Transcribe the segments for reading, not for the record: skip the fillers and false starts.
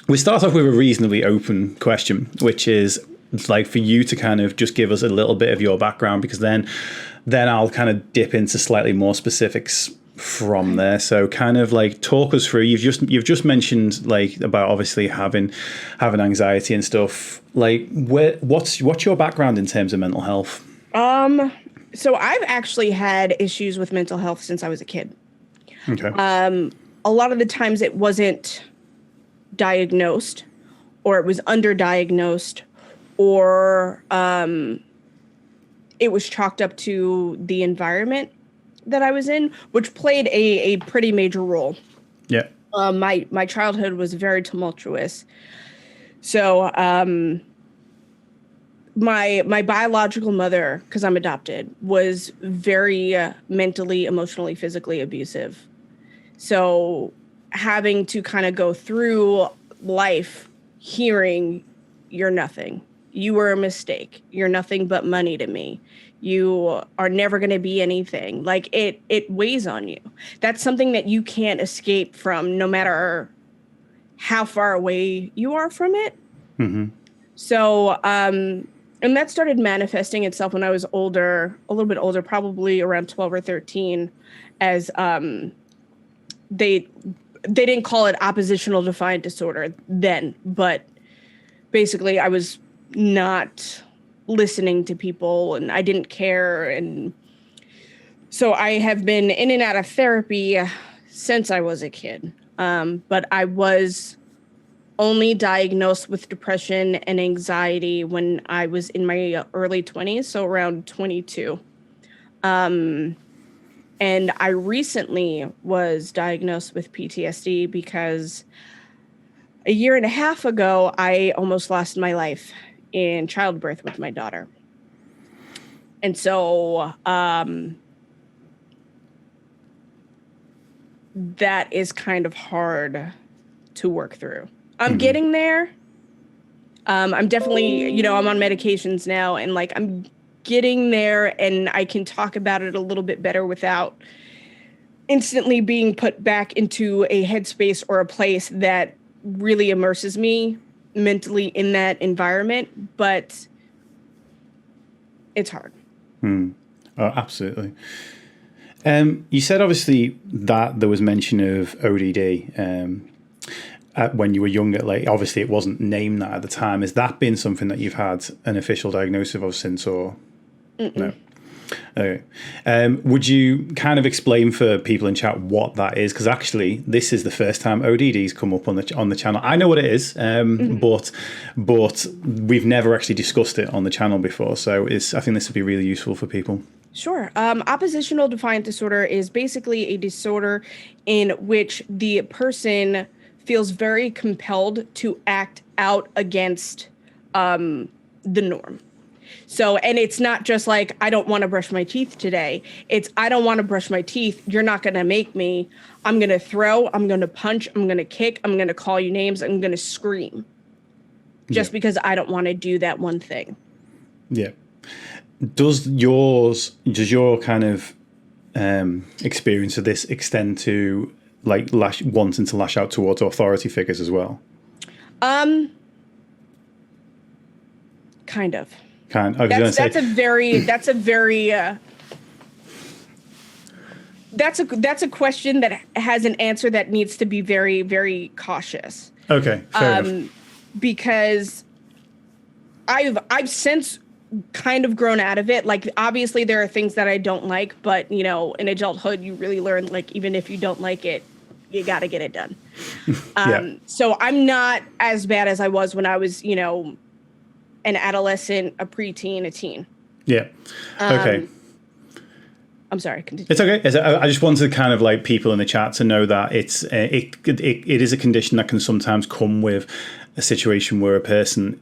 we start off with a reasonably open question, which is like for you to kind of just give us a little bit of your background, because then I'll kind of dip into slightly more specifics from there. So kind of like talk us through, you've just mentioned like about obviously having anxiety and stuff. Like what's your background in terms of mental health? So I've actually had issues with mental health since I was a kid. Okay. A lot of the times it wasn't diagnosed, or it was underdiagnosed, or it was chalked up to the environment that I was in, which played a pretty major role. Yeah. My childhood was very tumultuous. So my biological mother, because I'm adopted, was very mentally, emotionally, physically abusive. So having to kind of go through life hearing, you're nothing. You were a mistake. You're nothing but money to me. You are never going to be anything. Like it weighs on you. That's something that you can't escape from, no matter how far away you are from it. Mm-hmm. So, and that started manifesting itself when I was older, a little bit older, probably around 12 or 13, as they didn't call it oppositional defiant disorder then, but basically I was not listening to people and I didn't care. And so I have been in and out of therapy since I was a kid. But I was only diagnosed with depression and anxiety when I was in my early 20s, so around 22. And I recently was diagnosed with PTSD because a year and a half ago, I almost lost my life in childbirth with my daughter. And so that is kind of hard to work through. I'm getting there. I'm definitely, I'm on medications now, and like I'm getting there, and I can talk about it a little bit better without instantly being put back into a headspace or a place that really immerses me mentally in that environment, but it's hard. Oh, absolutely. You said obviously that there was mention of ODD when you were younger. Like obviously it wasn't named that at the time. Has that been something that you've had an official diagnosis of since, or no? Okay. Would you kind of explain for people in chat what that is? Because actually, this is the first time ODD's come up on the channel. I know what it is, but we've never actually discussed it on the channel before. So I think this would be really useful for people. Sure. Oppositional defiant disorder is basically a disorder in which the person feels very compelled to act out against the norm. So, and it's not just like, I don't want to brush my teeth today. It's, I don't want to brush my teeth. You're not going to make me. I'm going to throw, I'm going to punch, I'm going to kick, I'm going to call you names, I'm going to scream. Just because I don't want to do that one thing. Yeah. Does your kind of experience of this extend to like wanting to lash out towards authority figures as well? Kind of. That's a question that has an answer that needs to be very, very cautious. Okay, fair enough. Because I've since kind of grown out of it. Like obviously there are things that I don't like, but in adulthood you really learn, like, even if you don't like it, you got to get it done. So I'm not as bad as I was when I was, an adolescent, a preteen, a teen. Yeah. Okay. I'm sorry. Continue. It's okay. I just wanted kind of like people in the chat to know that it is a condition that can sometimes come with a situation where a person,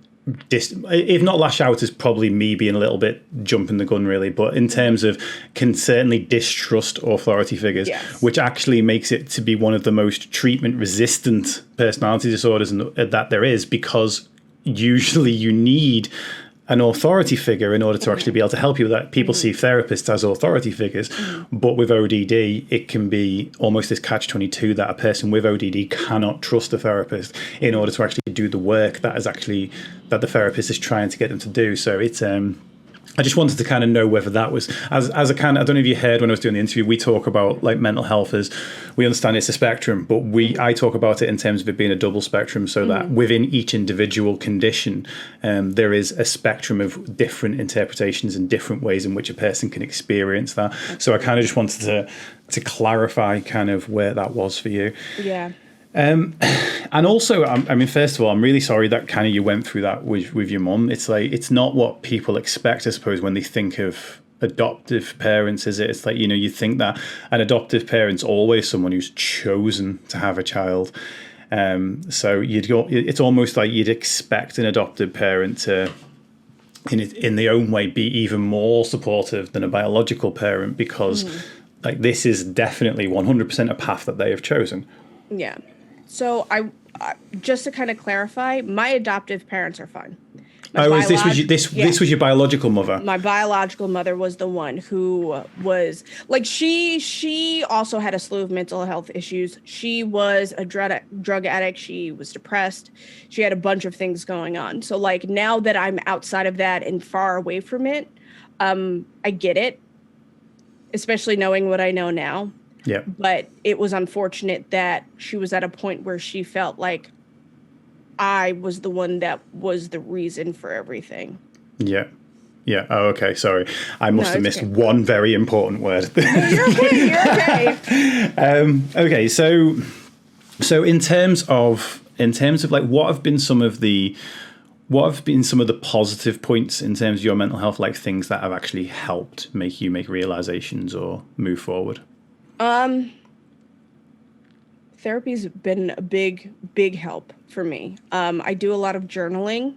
if not lash out, is probably me being a little bit jumping the gun really, but in terms of can certainly distrust authority figures, yes. Which actually makes it to be one of the most treatment resistant personality disorders that there is, because usually you need an authority figure in order to actually be able to help you with that. People see therapists as authority figures, but with ODD, it can be almost this catch-22 that a person with ODD cannot trust a therapist in order to actually do the work that the therapist is trying to get them to do. So it's I just wanted to kind of know whether that was as a kind of, I don't know if you heard when I was doing the interview, we talk about like mental health as, we understand it's a spectrum, but I talk about it in terms of it being a double spectrum, so that within each individual condition, there is a spectrum of different interpretations and different ways in which a person can experience that. So I kind of just wanted to clarify kind of where that was for you. Yeah. And also, I mean, first of all, I'm really sorry that kind of you went through that with your mum. It's like, it's not what people expect, I suppose, when they think of adoptive parents, is it? It's like, you think that an adoptive parent's always someone who's chosen to have a child. So it's almost like you'd expect an adopted parent to, in their own way, be even more supportive than a biological parent, because like this is definitely 100% a path that they have chosen. Yeah. So I just to kind of clarify, my adoptive parents are fine. This was your biological mother? My biological mother was the one who was like, she also had a slew of mental health issues. She was a drug addict. She was depressed. She had a bunch of things going on. So like, now that I'm outside of that and far away from it, I get it, especially knowing what I know now. Yeah. But it was unfortunate that she was at a point where she felt like I was the one that was the reason for everything. Yeah. Yeah. Oh, okay. Sorry. I must have missed one very important word. No, you're okay. You're okay. Okay. So in terms of like, what have been some of the positive points in terms of your mental health, like things that have actually helped make you make realizations or move forward? Therapy's been a big help for me. I do a lot of journaling.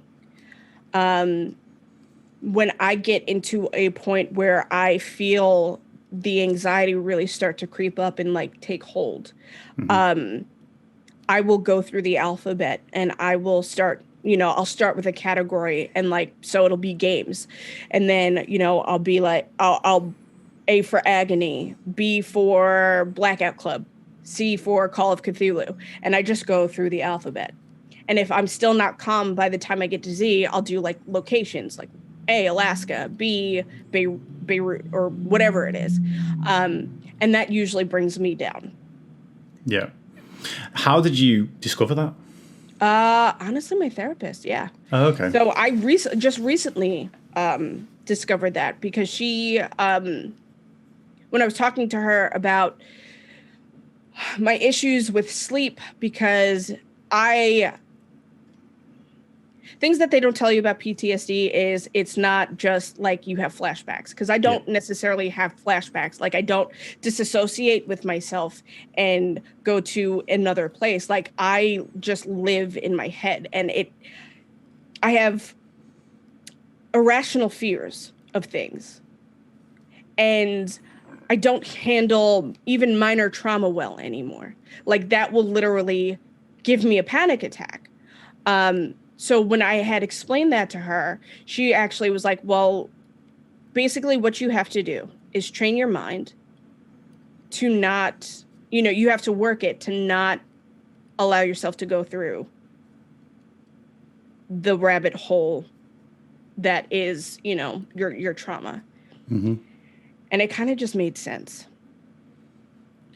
When I get into a point where I feel the anxiety really start to creep up and like take hold, I will go through the alphabet and I will start, I'll start with a category, and like, so it'll be games. And then, I'll be like, I'll A for agony, B for Blackout Club, C for Call of Cthulhu. And I just go through the alphabet. And if I'm still not calm by the time I get to Z, I'll do like locations, like A, Alaska, B, Beirut, or whatever it is. And that usually brings me down. Yeah. How did you discover that? Honestly, my therapist. Yeah. Oh, okay. So I just recently discovered that, because she, when I was talking to her about my issues with sleep, because things that they don't tell you about PTSD is it's not just like you have flashbacks, because I don't necessarily have flashbacks. Like, I don't disassociate with myself and go to another place. Like, I just live in my head, and I have irrational fears of things. And I don't handle even minor trauma well anymore. Like, that will literally give me a panic attack. So when I had explained that to her, she actually was like, well, basically what you have to do is train your mind to not, you have to work it to not allow yourself to go through the rabbit hole that is, your trauma. Mm-hmm. And it kind of just made sense.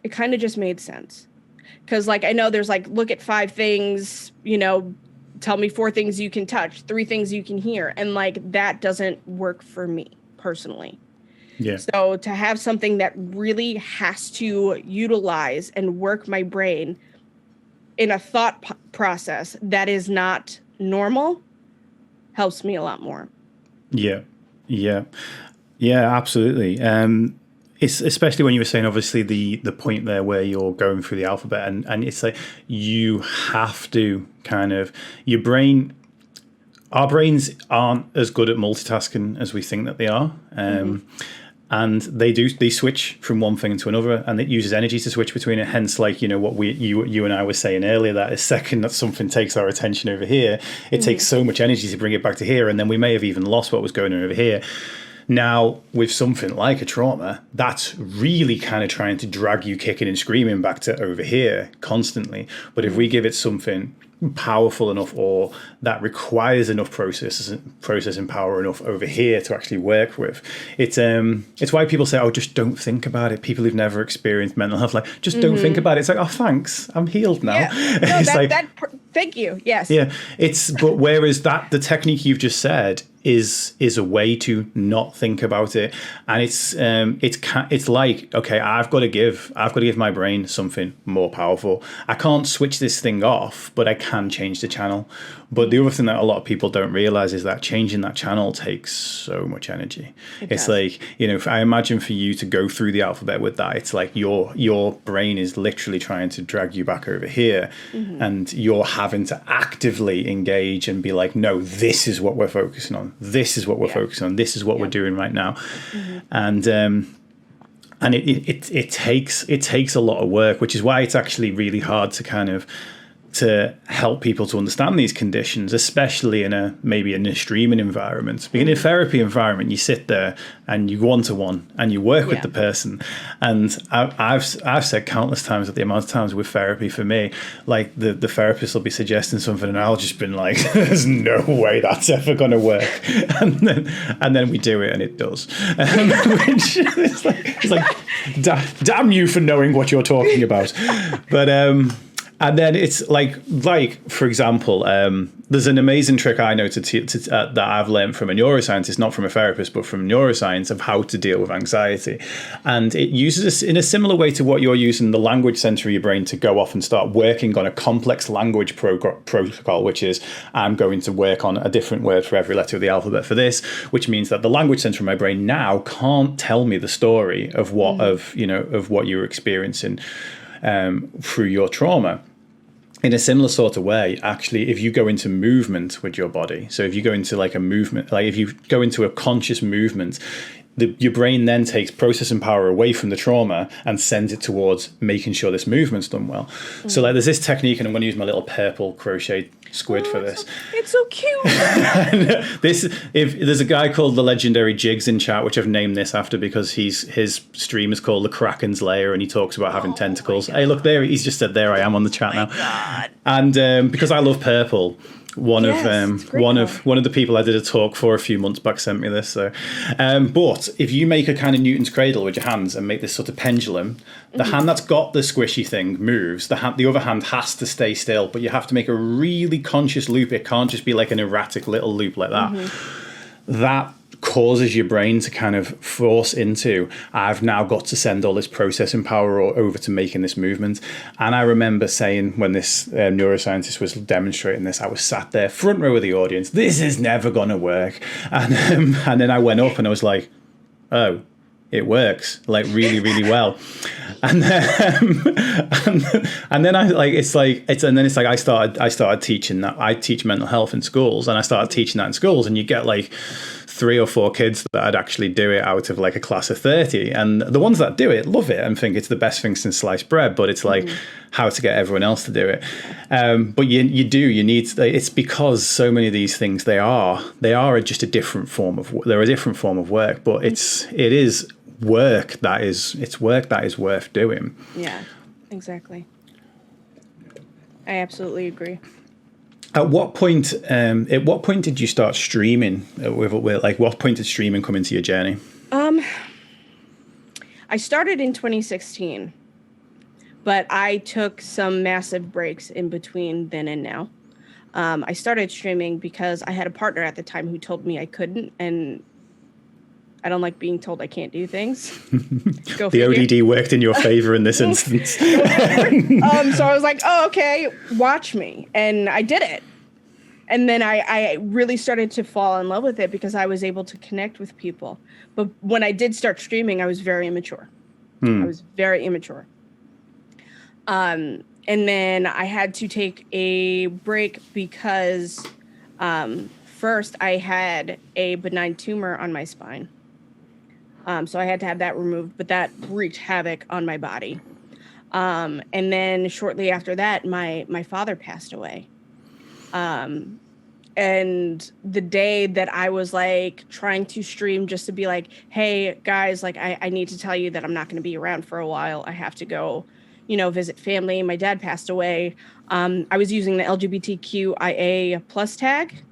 Because, like, I know there's, like, look at 5 things, tell me 4 things you can touch, 3 things you can hear. And, like, that doesn't work for me personally. Yeah. So to have something that really has to utilize and work my brain in a thought process that is not normal helps me a lot more. Yeah. Yeah. Yeah, absolutely. It's especially when you were saying, obviously, the point there where you're going through the alphabet, and it's like you have to kind of, our brains aren't as good at multitasking as we think that they are. And and they switch from one thing to another, and it uses energy to switch between it. Hence, like, you know, what you and I were saying earlier, that a second that something takes our attention over here, it takes so much energy to bring it back to here, and then we may have even lost what was going on over here. Now, with something like a trauma, that's really kind of trying to drag you kicking and screaming back to over here constantly. But if we give it something powerful enough, or that requires enough processing power enough over here to actually work with, it's why people say, oh, just don't think about it. People who've never experienced mental health, like, just don't think about it. It's like, oh, thanks, I'm healed now. Yeah. No, it's thank you. Yes. Yeah. But whereas the technique you've just said is a way to not think about it, and it's like, okay, I've got to give my brain something more powerful. I can't switch this thing off, but I can change the channel. But the other thing that a lot of people don't realize is that changing that channel takes so much energy. It's like, you know, if I imagine for you to go through the alphabet with that, it's like your brain is literally trying to drag you back over here, and you're having to actively engage and be like, no, this is what we're focusing on. This is what we're focusing on. This is what we're doing right now. And it takes a lot of work, which is why it's actually really hard to help people to understand these conditions, especially in a streaming environment. Because in a therapy environment, you sit there and you one-to-one and you work with the person. And I've said countless times that the amount of times with therapy for me, like the therapist will be suggesting something and I'll just been like, there's no way that's ever going to work. And then we do it and it does. Which it's like damn you for knowing what you're talking about. But and then it's like for example, there's an amazing trick I know that I've learned from a neuroscientist, not from a therapist, but from neuroscience, of how to deal with anxiety. And it uses this in a similar way to what you're using the language center of your brain to go off and start working on a complex language protocol, which is, I'm going to work on a different word for every letter of the alphabet for this, which means that the language center of my brain now can't tell me the story of what of what you're experiencing through your trauma. In a similar sort of way, actually, if you go into movement with your body, so if you go into like a movement, like if you go into a conscious movement, your brain then takes processing power away from the trauma and sends it towards making sure this movement's done well. So like there's this technique, and I'm going to use my little purple crochet squid for this. It's so cute. If there's a guy called the legendary Jigs in chat, which I've named this after because his stream is called the Kraken's Lair, and he talks about having tentacles. Hey, look there, he's just said, there I am on the chat now. God. And because I love purple, one of the people I did a talk for a few months back sent me this. So, but if you make a kind of Newton's cradle with your hands and make this sort of pendulum, the hand that's got the squishy thing moves. The other hand has to stay still, but you have to make a really conscious loop. It can't just be like an erratic little loop like that. That causes your brain to kind of force into, I've now got to send all this processing power over to making this movement. And I remember saying, when this neuroscientist was demonstrating this, I was sat there front row of the audience, this is never going to work. And then I went up and I was like, oh, it works like really, really well. And then I started teaching that. I teach mental health in schools, and I started teaching that in schools, and you get like 3 or 4 kids that I'd actually do it out of like a class of 30. And the ones that do it love it and think it's the best thing since sliced bread, but it's like how to get everyone else to do it. But you need, it's because so many of these things, they are just a different form of work, but it is work that is worth doing. Yeah, exactly. I absolutely agree. At what point did you start streaming? Like, what point did streaming come into your journey? I started in 2016, but I took some massive breaks in between then and now. I started streaming because I had a partner at the time who told me I couldn't, and I don't like being told I can't do things. The ODD worked in your favor in this instance. So I was like, oh, okay, watch me. And I did it. And then I really started to fall in love with it because I was able to connect with people. But when I did start streaming, I was very immature. I was very immature. And then I had to take a break because first I had a benign tumor on my spine. So I had to have that removed, but that wreaked havoc on my body. And then shortly after that, my father passed away. And the day that I was like trying to stream just to be like, hey guys, like I need to tell you that I'm not going to be around for a while. I have to go, visit family. My dad passed away. I was using the LGBTQIA plus tag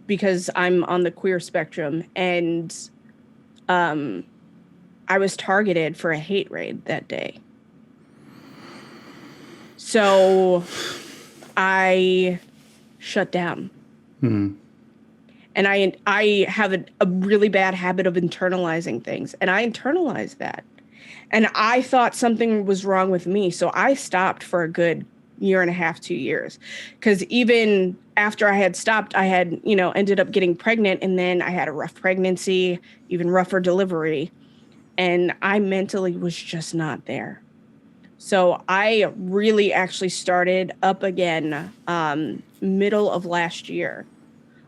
because I'm on the queer spectrum, and I was targeted for a hate raid that day. So I shut down. And I have a really bad habit of internalizing things, and I internalized that. And I thought something was wrong with me, so I stopped for a good 1.5 to 2 years. Because even after I had stopped, I had, ended up getting pregnant, and then I had a rough pregnancy, even rougher delivery, and I mentally was just not there. So I really actually started up again middle of last year.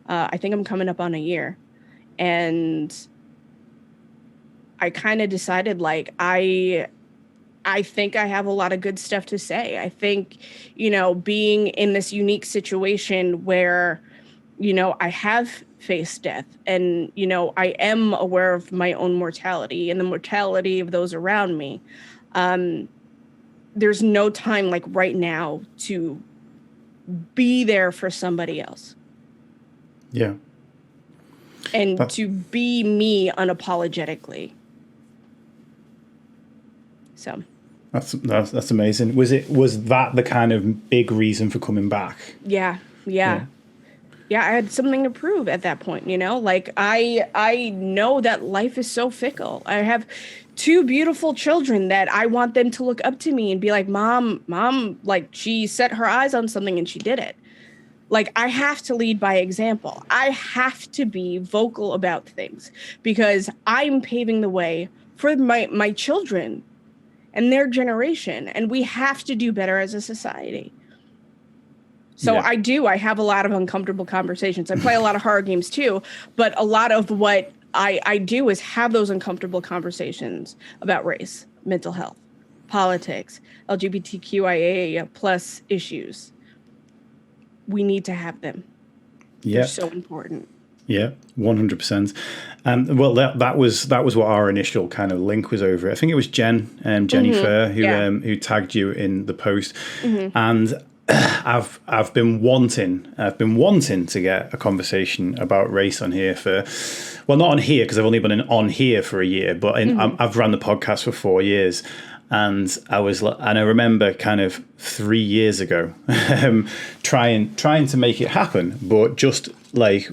I think I'm coming up on a year. And I kind of decided, like, I think I have a lot of good stuff to say. I think, being in this unique situation where, I have faced death, and, I am aware of my own mortality and the mortality of those around me. There's no time like right now to be there for somebody else. Yeah. And to be me unapologetically. So that's amazing. Was that the kind of big reason for coming back? Yeah, I had something to prove at that point, like I know that life is so fickle. I have 2 beautiful children that I want them to look up to me and be like, mom, like she set her eyes on something and she did it. Like, I have to lead by example. I have to be vocal about things because I'm paving the way for my children and their generation. And we have to do better as a society. So yeah. I have a lot of uncomfortable conversations. I play a lot of horror games too, but a lot of what I do is have those uncomfortable conversations about race, mental health, politics, LGBTQIA plus issues. We need to have them. Yeah. They're so important. Yeah, 100%. Well, that was what our initial kind of link was over. I think it was Jenny Fair who tagged you in the post, and I've been wanting to get a conversation about race on here not on here because I've only been on here for a year, but I've run the podcast for 4 years. And I remember kind of 3 years ago trying to make it happen, but just like,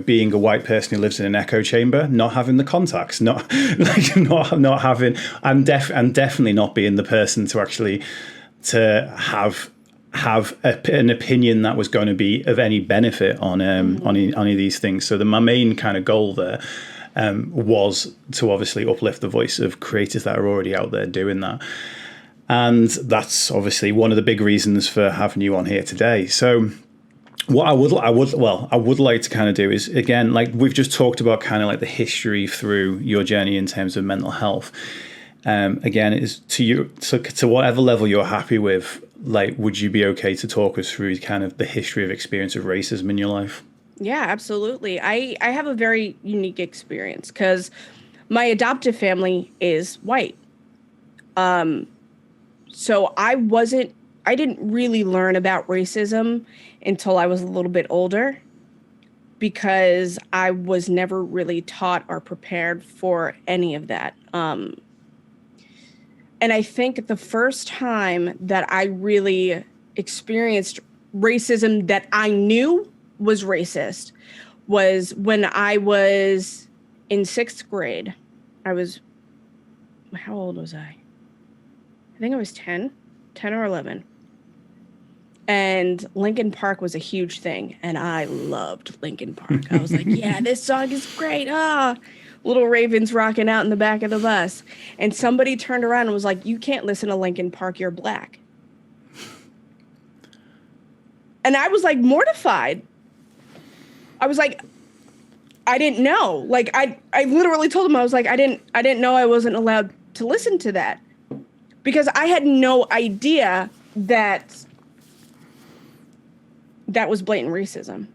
being a white person who lives in an echo chamber, not having the contacts, not having, and definitely not being the person to actually to have an opinion that was going to be of any benefit on any of these things. So my main kind of goal there was to obviously uplift the voice of creators that are already out there doing that. And that's obviously one of the big reasons for having you on here today. So what I would like to kind of do is, again, like we've just talked about kind of like the history through your journey in terms of mental health. Again, is to you, to whatever level you're happy with, like, would you be okay to talk us through kind of the history of experience of racism in your life? Yeah, absolutely. I have a very unique experience because my adoptive family is white. So I didn't really learn about racism until I was a little bit older because I was never really taught or prepared for any of that. And I think the first time that I really experienced racism that I knew was racist was when I was in 6th grade. How old was I? I think I was 10 or 11. And Linkin Park was a huge thing. And I loved Linkin Park. I was like, yeah, this song is great. Little Ravens rocking out in the back of the bus. And somebody turned around and was like, you can't listen to Linkin Park. You're black. And I was like mortified. I was like, I didn't know. Like I literally told him, I was like, I didn't know I wasn't allowed to listen to that, because I had no idea that that was blatant racism.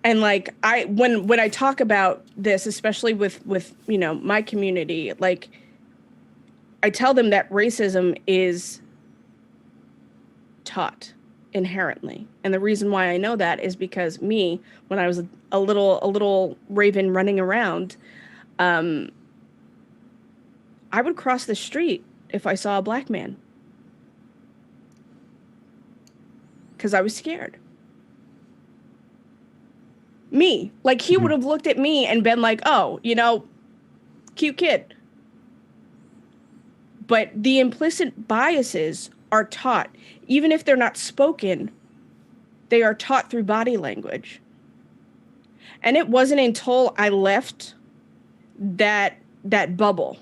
And like when I talk about this, especially with you know, my community, like I tell them that racism is taught inherently. And the reason why I know that is because me, when I was a little raven running around, I would cross the street if I saw a black man, because I was scared. Me, like he would have looked at me and been like, oh, you know, cute kid. But the implicit biases are taught, even if they're not spoken, they are taught through body language. And it wasn't until I left that bubble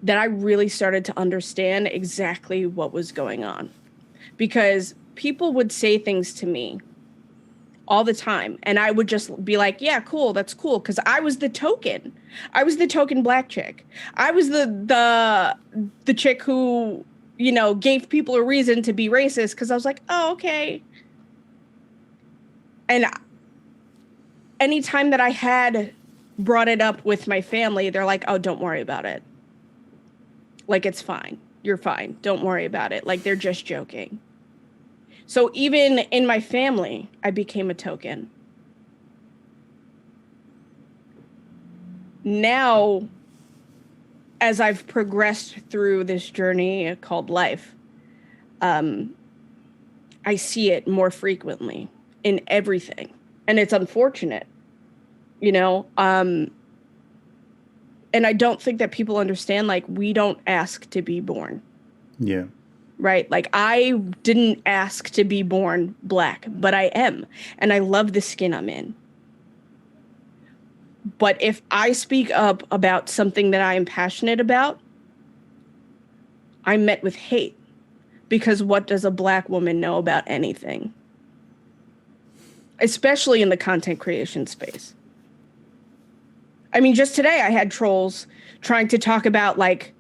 that I really started to understand exactly what was going on. Because people would say things to me all the time, and I would just be like, yeah, cool, that's cool, because I was the token. I was the token black chick. I was the chick who, you know, gave people a reason to be racist, because I was like, oh, okay. And anytime that I had brought it up with my family, they're like, oh, don't worry about it. Like, it's fine. You're fine. Don't worry about it. Like, they're just joking. So even in my family, I became a token. Now, as I've progressed through this journey called life, I see it more frequently in everything. And it's unfortunate, you know? And I don't think that people understand, like, we don't ask to be born. Yeah. Right? Like, I didn't ask to be born black, but I am. And I love the skin I'm in. But if I speak up about something that I am passionate about, I'm met with hate. Because what does a black woman know about anything? Especially in the content creation space. I mean, just today I had trolls trying to talk about, like,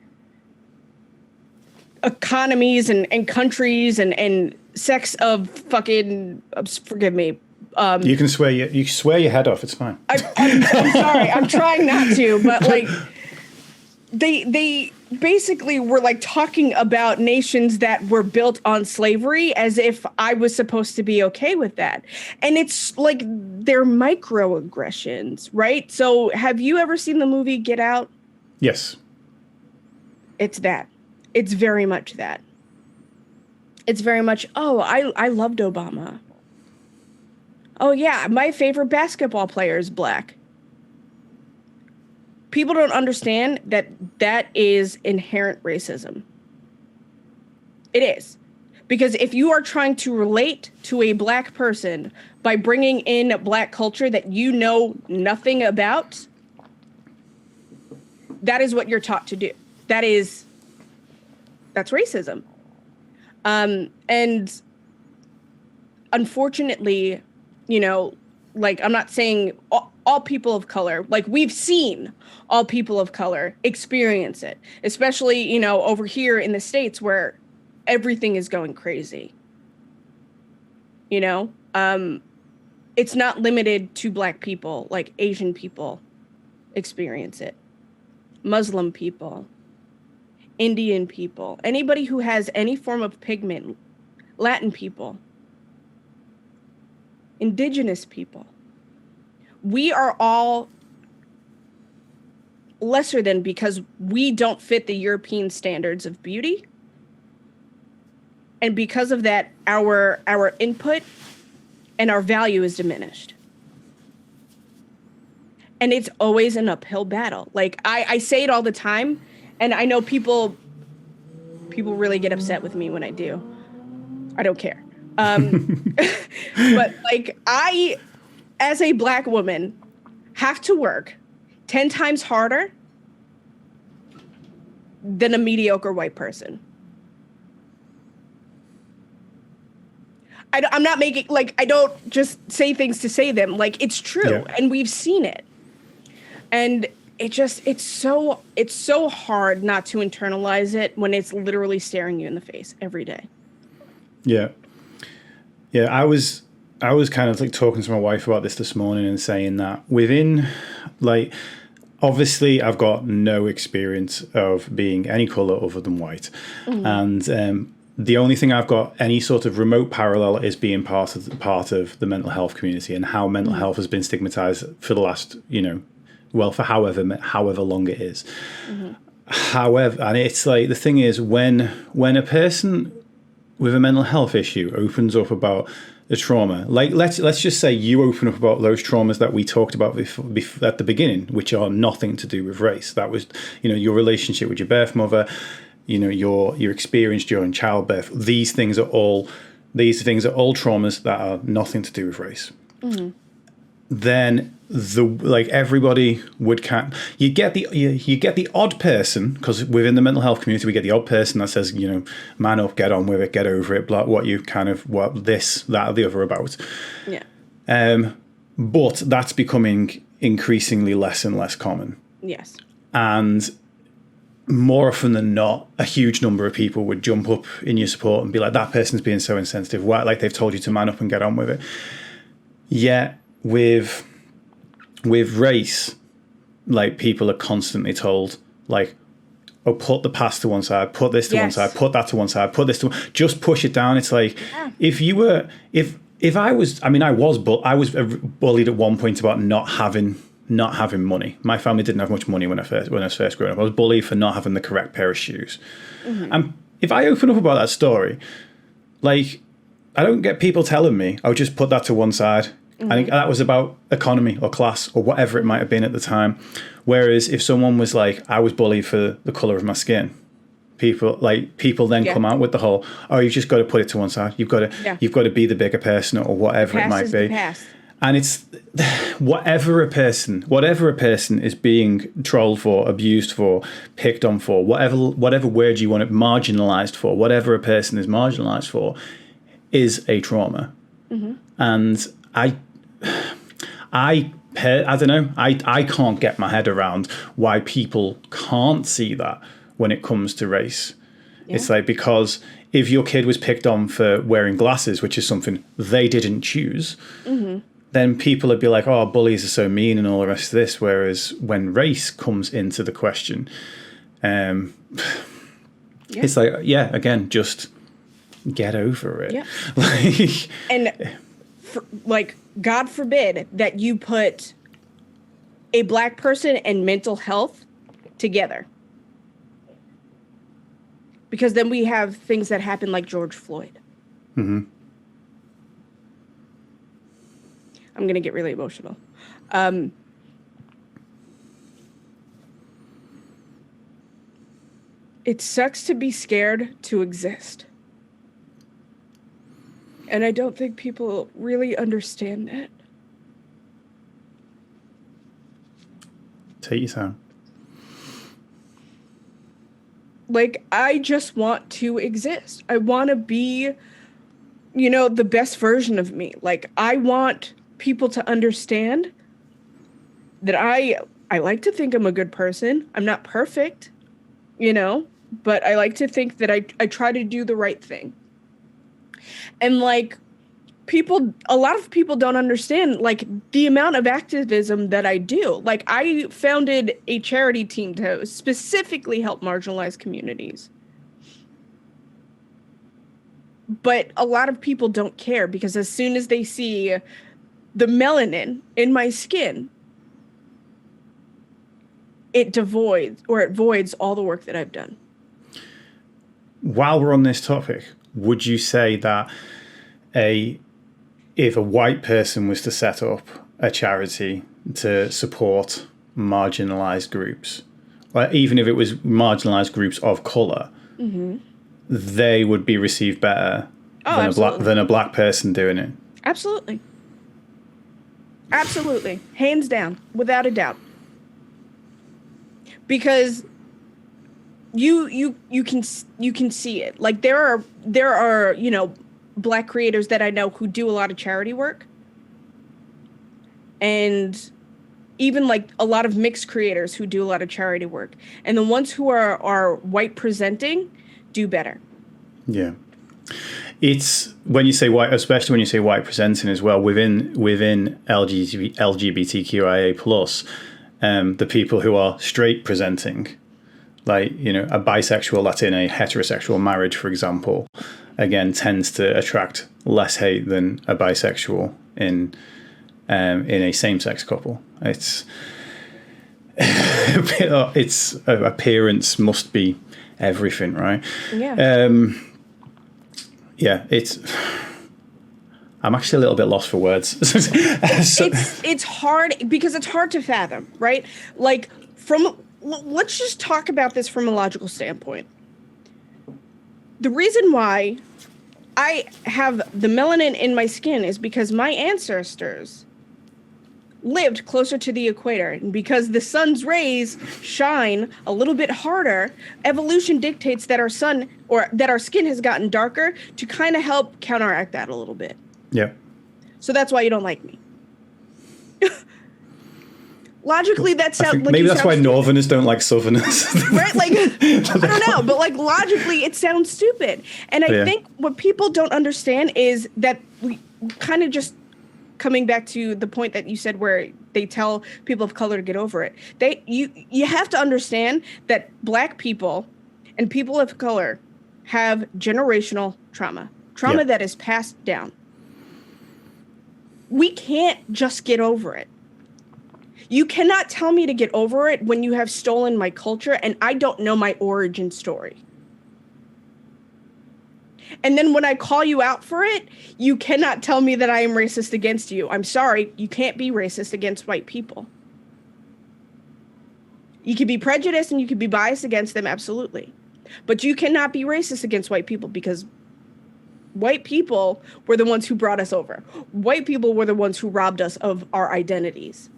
economies and countries and sex of fucking, forgive me. You can swear your head off. It's fine. I'm sorry. I'm trying not to, but like they basically were like talking about nations that were built on slavery as if I was supposed to be okay with that. And it's like they're microaggressions, right? So have you ever seen the movie Get Out? Yes. It's that. It's very much that. It's very much, oh, I loved Obama. Oh, yeah, my favorite basketball player is black. People don't understand that that is inherent racism. It is. Because if you are trying to relate to a black person by bringing in black culture that you know nothing about, that is what you're taught to do. That's racism. And unfortunately, you know, like, I'm not saying all people of color, like, we've seen all people of color experience it, especially, you know, over here in the States where everything is going crazy. You know, it's not limited to black people, like Asian people experience it, Muslim people, Indian people, anybody who has any form of pigment, Latin people, indigenous people. We are all lesser than because we don't fit the European standards of beauty. And because of that, our input and our value is diminished. And it's always an uphill battle. Like, I say it all the time, and I know people really get upset with me when I do. I don't care. But like, I, as a black woman, have to work 10 times harder than a mediocre white person. I'm not making, like, I don't just say things to say them. Like, it's true, and we've seen it. And it's so hard not to internalize it when it's literally staring you in the face every day. Yeah. Yeah, I was kind of like talking to my wife about this morning and saying that within, like, obviously I've got no experience of being any color other than white. And the only thing I've got any sort of remote parallel is being part of the mental health community and how mental health has been stigmatized for the last, for however long it is. However, and it's like, the thing is, when a person with a mental health issue opens up about the trauma, like let's just say you open up about those traumas that we talked about before, at the beginning, which are nothing to do with race. That was, your relationship with your birth mother, your experience during childbirth. These things are all traumas that are nothing to do with race. Then everybody would you get the odd person, because within the mental health community we get the odd person that says, man up, get on with it, get over it, blah, what this, that, or the other about. But that's becoming increasingly less and less common. Yes. And more often than not, a huge number of people would jump up in your support and be like, that person's being so insensitive. Why? Like, they've told you to man up and get on with it. Yet with race, like, people are constantly told, like, oh, put the past to one side, put this to one side, put that to one side, put this to one, just push it down. It's like, if I was bullied at one point about not having money. My family didn't have much money when I was first growing up. I was bullied for not having the correct pair of shoes. And if I open up about that story, like, I don't get people telling me, "Oh, just put that to one side." I think that was about economy or class or whatever it might have been at the time. Whereas if someone was like, I was bullied for the color of my skin, people then come out with the whole, "Oh, you've just got to put it to one side. You've got to be the bigger person," or whatever it might be. And it's whatever a person is being trolled for, abused for, picked on for, whatever word you want it, marginalized for, whatever a person is marginalized for, is a trauma. And I don't know. I can't get my head around why people can't see that when it comes to race. It's like, because if your kid was picked on for wearing glasses, which is something they didn't choose, then people would be like, "Oh, bullies are so mean," and all the rest of this. Whereas when race comes into the question, it's like, again, just get over it. Like, God forbid that you put a black person and mental health together. Because then we have things that happen like George Floyd. I'm going to get really emotional. It sucks to be scared to exist. And I don't think people really understand that. Take your time. Like, I just want to exist. I want to be, the best version of me. Like, I want people to understand that I like to think I'm a good person. I'm not perfect, but I like to think that I try to do the right thing. And, like, a lot of people don't understand, like, the amount of activism that I do. Like, I founded a charity team to specifically help marginalized communities. But a lot of people don't care, because as soon as they see the melanin in my skin, it voids all the work that I've done. While we're on this topic, would you say that if a white person was to set up a charity to support marginalized groups, or even if it was marginalized groups of color, they would be received better than a black person doing it? Absolutely. Absolutely. Hands down, without a doubt. Because you can see it. Like, there are Black creators that I know who do a lot of charity work. And even like a lot of mixed creators who do a lot of charity work. And the ones who are white presenting do better. Yeah. It's when you say white, especially when you say white presenting as well, within LGBTQIA plus, the people who are straight presenting, like, a bisexual that's in a heterosexual marriage, for example, again, tends to attract less hate than a bisexual in a same-sex couple. It's appearance must be everything, right? Yeah. Yeah, I'm actually a little bit lost for words. It's hard because it's hard to fathom, right? Like let's just talk about this from a logical standpoint. The reason why I have the melanin in my skin is because my ancestors lived closer to the equator. And because the sun's rays shine a little bit harder, evolution dictates that our sun or that our skin has gotten darker to kind of help counteract that a little bit. Yeah. So that's why you don't like me. Logically, that sounds like maybe that's why Northerners don't like Southerners. Right? Like, I don't know, but like logically, it sounds stupid. And I think what people don't understand is that we kind of just coming back to the point that you said where they tell people of color to get over it. You have to understand that Black people and people of color have generational trauma that is passed down. We can't just get over it. You cannot tell me to get over it when you have stolen my culture and I don't know my origin story. And then when I call you out for it, you cannot tell me that I am racist against you. I'm sorry, you can't be racist against white people. You can be prejudiced and you can be biased against them, absolutely. But you cannot be racist against white people because white people were the ones who brought us over. White people were the ones who robbed us of our identities.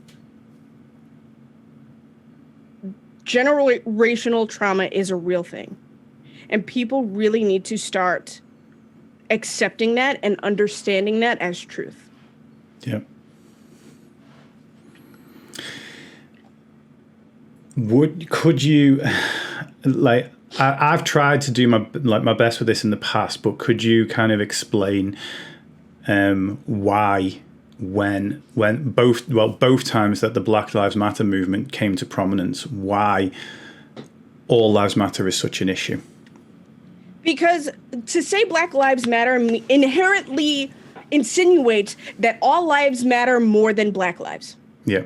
Generational trauma is a real thing. And people really need to start accepting that and understanding that as truth. Yeah. Could you, like, I've tried to do my best with this in the past, but could you kind of explain why when both times that the Black Lives Matter movement came to prominence, why all lives matter is such an issue? Because to say Black Lives Matter inherently insinuates that all lives matter more than Black lives. Yeah.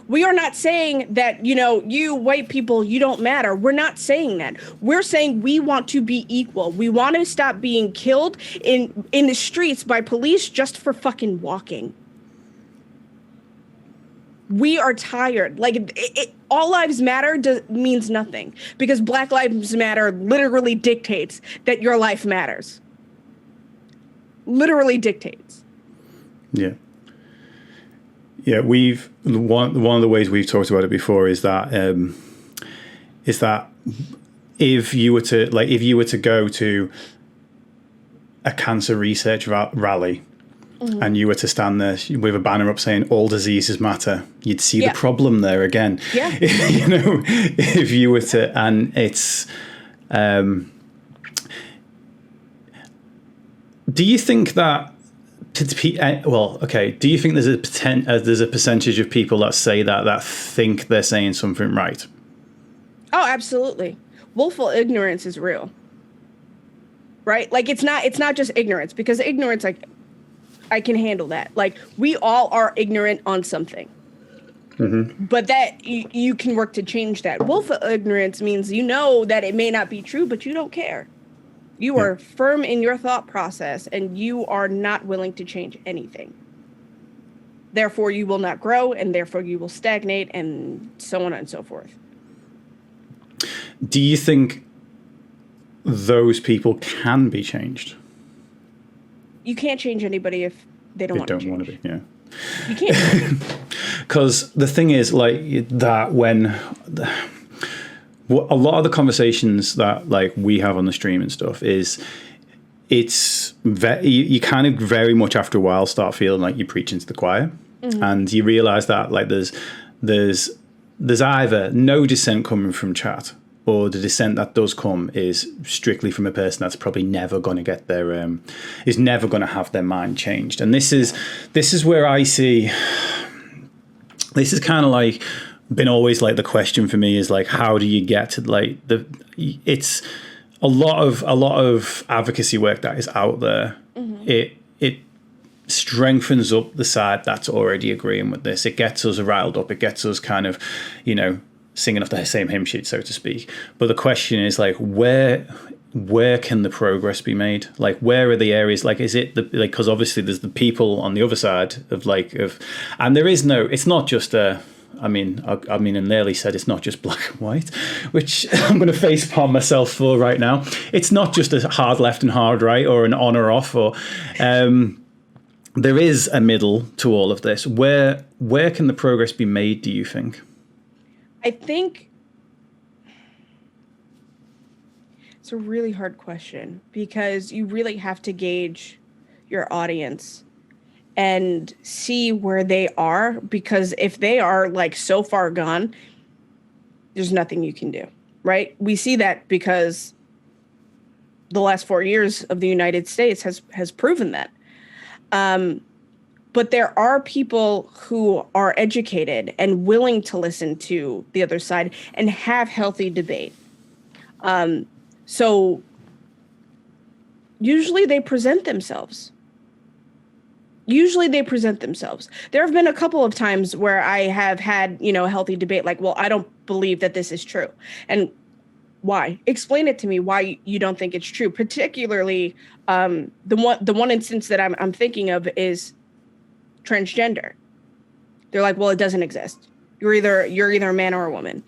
We are not saying that, you white people, you don't matter. We're not saying that. We're saying we want to be equal. We want to stop being killed in the streets by police just for fucking walking. We are tired. Like, all lives matter means nothing because Black Lives Matter literally dictates that your life matters. Literally dictates. Yeah. Yeah, one of the ways we've talked about it before is that if you were to go to a cancer research rally, mm-hmm. and you were to stand there with a banner up saying all diseases matter, you'd see the problem there again. Yeah. If you were to, and it's, do you think that? Do you think there's a percentage of people that say that think they're saying something right? Oh, absolutely. Willful ignorance is real. Right? Like it's not just ignorance, because ignorance, like, I can handle that. Like, we all are ignorant on something. Mm-hmm. But that you can work to change that. Willful ignorance means that it may not be true, but you don't care. You are firm in your thought process, and you are not willing to change anything. Therefore, you will not grow, and therefore you will stagnate, and so on and so forth. Do you think those people can be changed? You can't change anybody if they don't want to change. Want to be, yeah. You can't. Because the thing is, like, that when... a lot of the conversations that, like, we have on the stream and stuff is you kind of very much after a while start feeling like you're preaching to the choir, and you realize that like there's either no dissent coming from chat, or the dissent that does come is strictly from a person that's probably never going to get their is never going to have their mind changed. And this is where I see, this is kind of like been always like the question for me is like, how do you get to like it's a lot of advocacy work that is out there. It strengthens up the side that's already agreeing with this. It gets us riled up. It gets us kind of, singing off the same hymn sheet, so to speak. But the question is like, where can the progress be made? Like, where are the areas? Like, is it because obviously there's the people on the other side and there is no, it's not just and Lely said it's not just black and white, which I'm going to facepalm myself for right now. It's not just a hard left and hard right, or an on or off, or there is a middle to all of this. Where can the progress be made, do you think? I think it's a really hard question, because you really have to gauge your audience and see where they are, because if they are like so far gone, there's nothing you can do, right? We see that because the last 4 years of the United States has proven that. But there are people who are educated and willing to listen to the other side and have healthy debate. So usually they present themselves. There have been a couple of times where I have had, a healthy debate, like, well, I don't believe that this is true. And why? Explain it to me why you don't think it's true. Particularly, the one instance that I'm thinking of is transgender. They're like, well, it doesn't exist. You're either a man or a woman.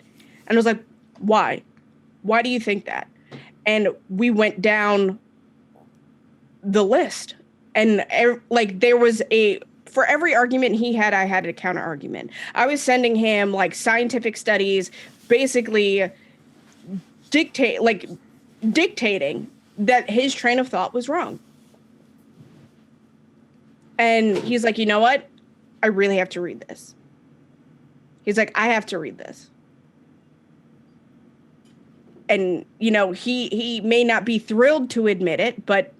And I was like, why? Why do you think that? And we went down the list. And there was for every argument he had, I had a counter argument. I was sending him like scientific studies, basically dictating that his train of thought was wrong. And he's like, you know what? I really have to read this. He's like, I have to read this. And, he may not be thrilled to admit it, but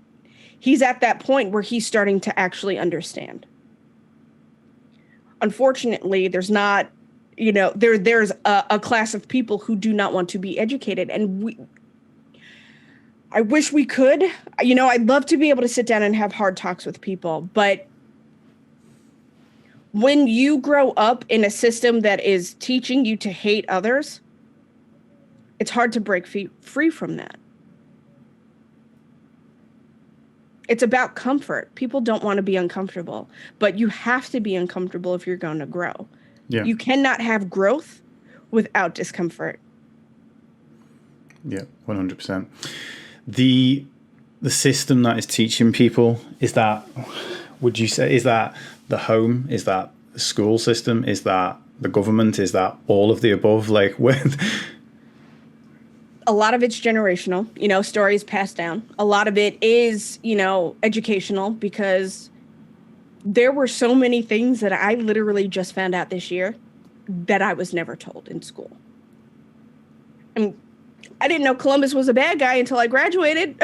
he's at that point where he's starting to actually understand. Unfortunately, there's not, there's a class of people who do not want to be educated. And I wish we could, I'd love to be able to sit down and have hard talks with people. But when you grow up in a system that is teaching you to hate others, it's hard to break free from that. It's about comfort. People don't want to be uncomfortable, but you have to be uncomfortable if you're going to grow. Yeah. You cannot have growth without discomfort. Yeah, 100%. The system that is teaching people, would you say, is that the home? Is that the school system? Is that the government? Is that all of the above? Like, a lot of it's generational, stories passed down. A lot of it is, educational, because there were so many things that I literally just found out this year that I was never told in school. And I didn't know Columbus was a bad guy until I graduated.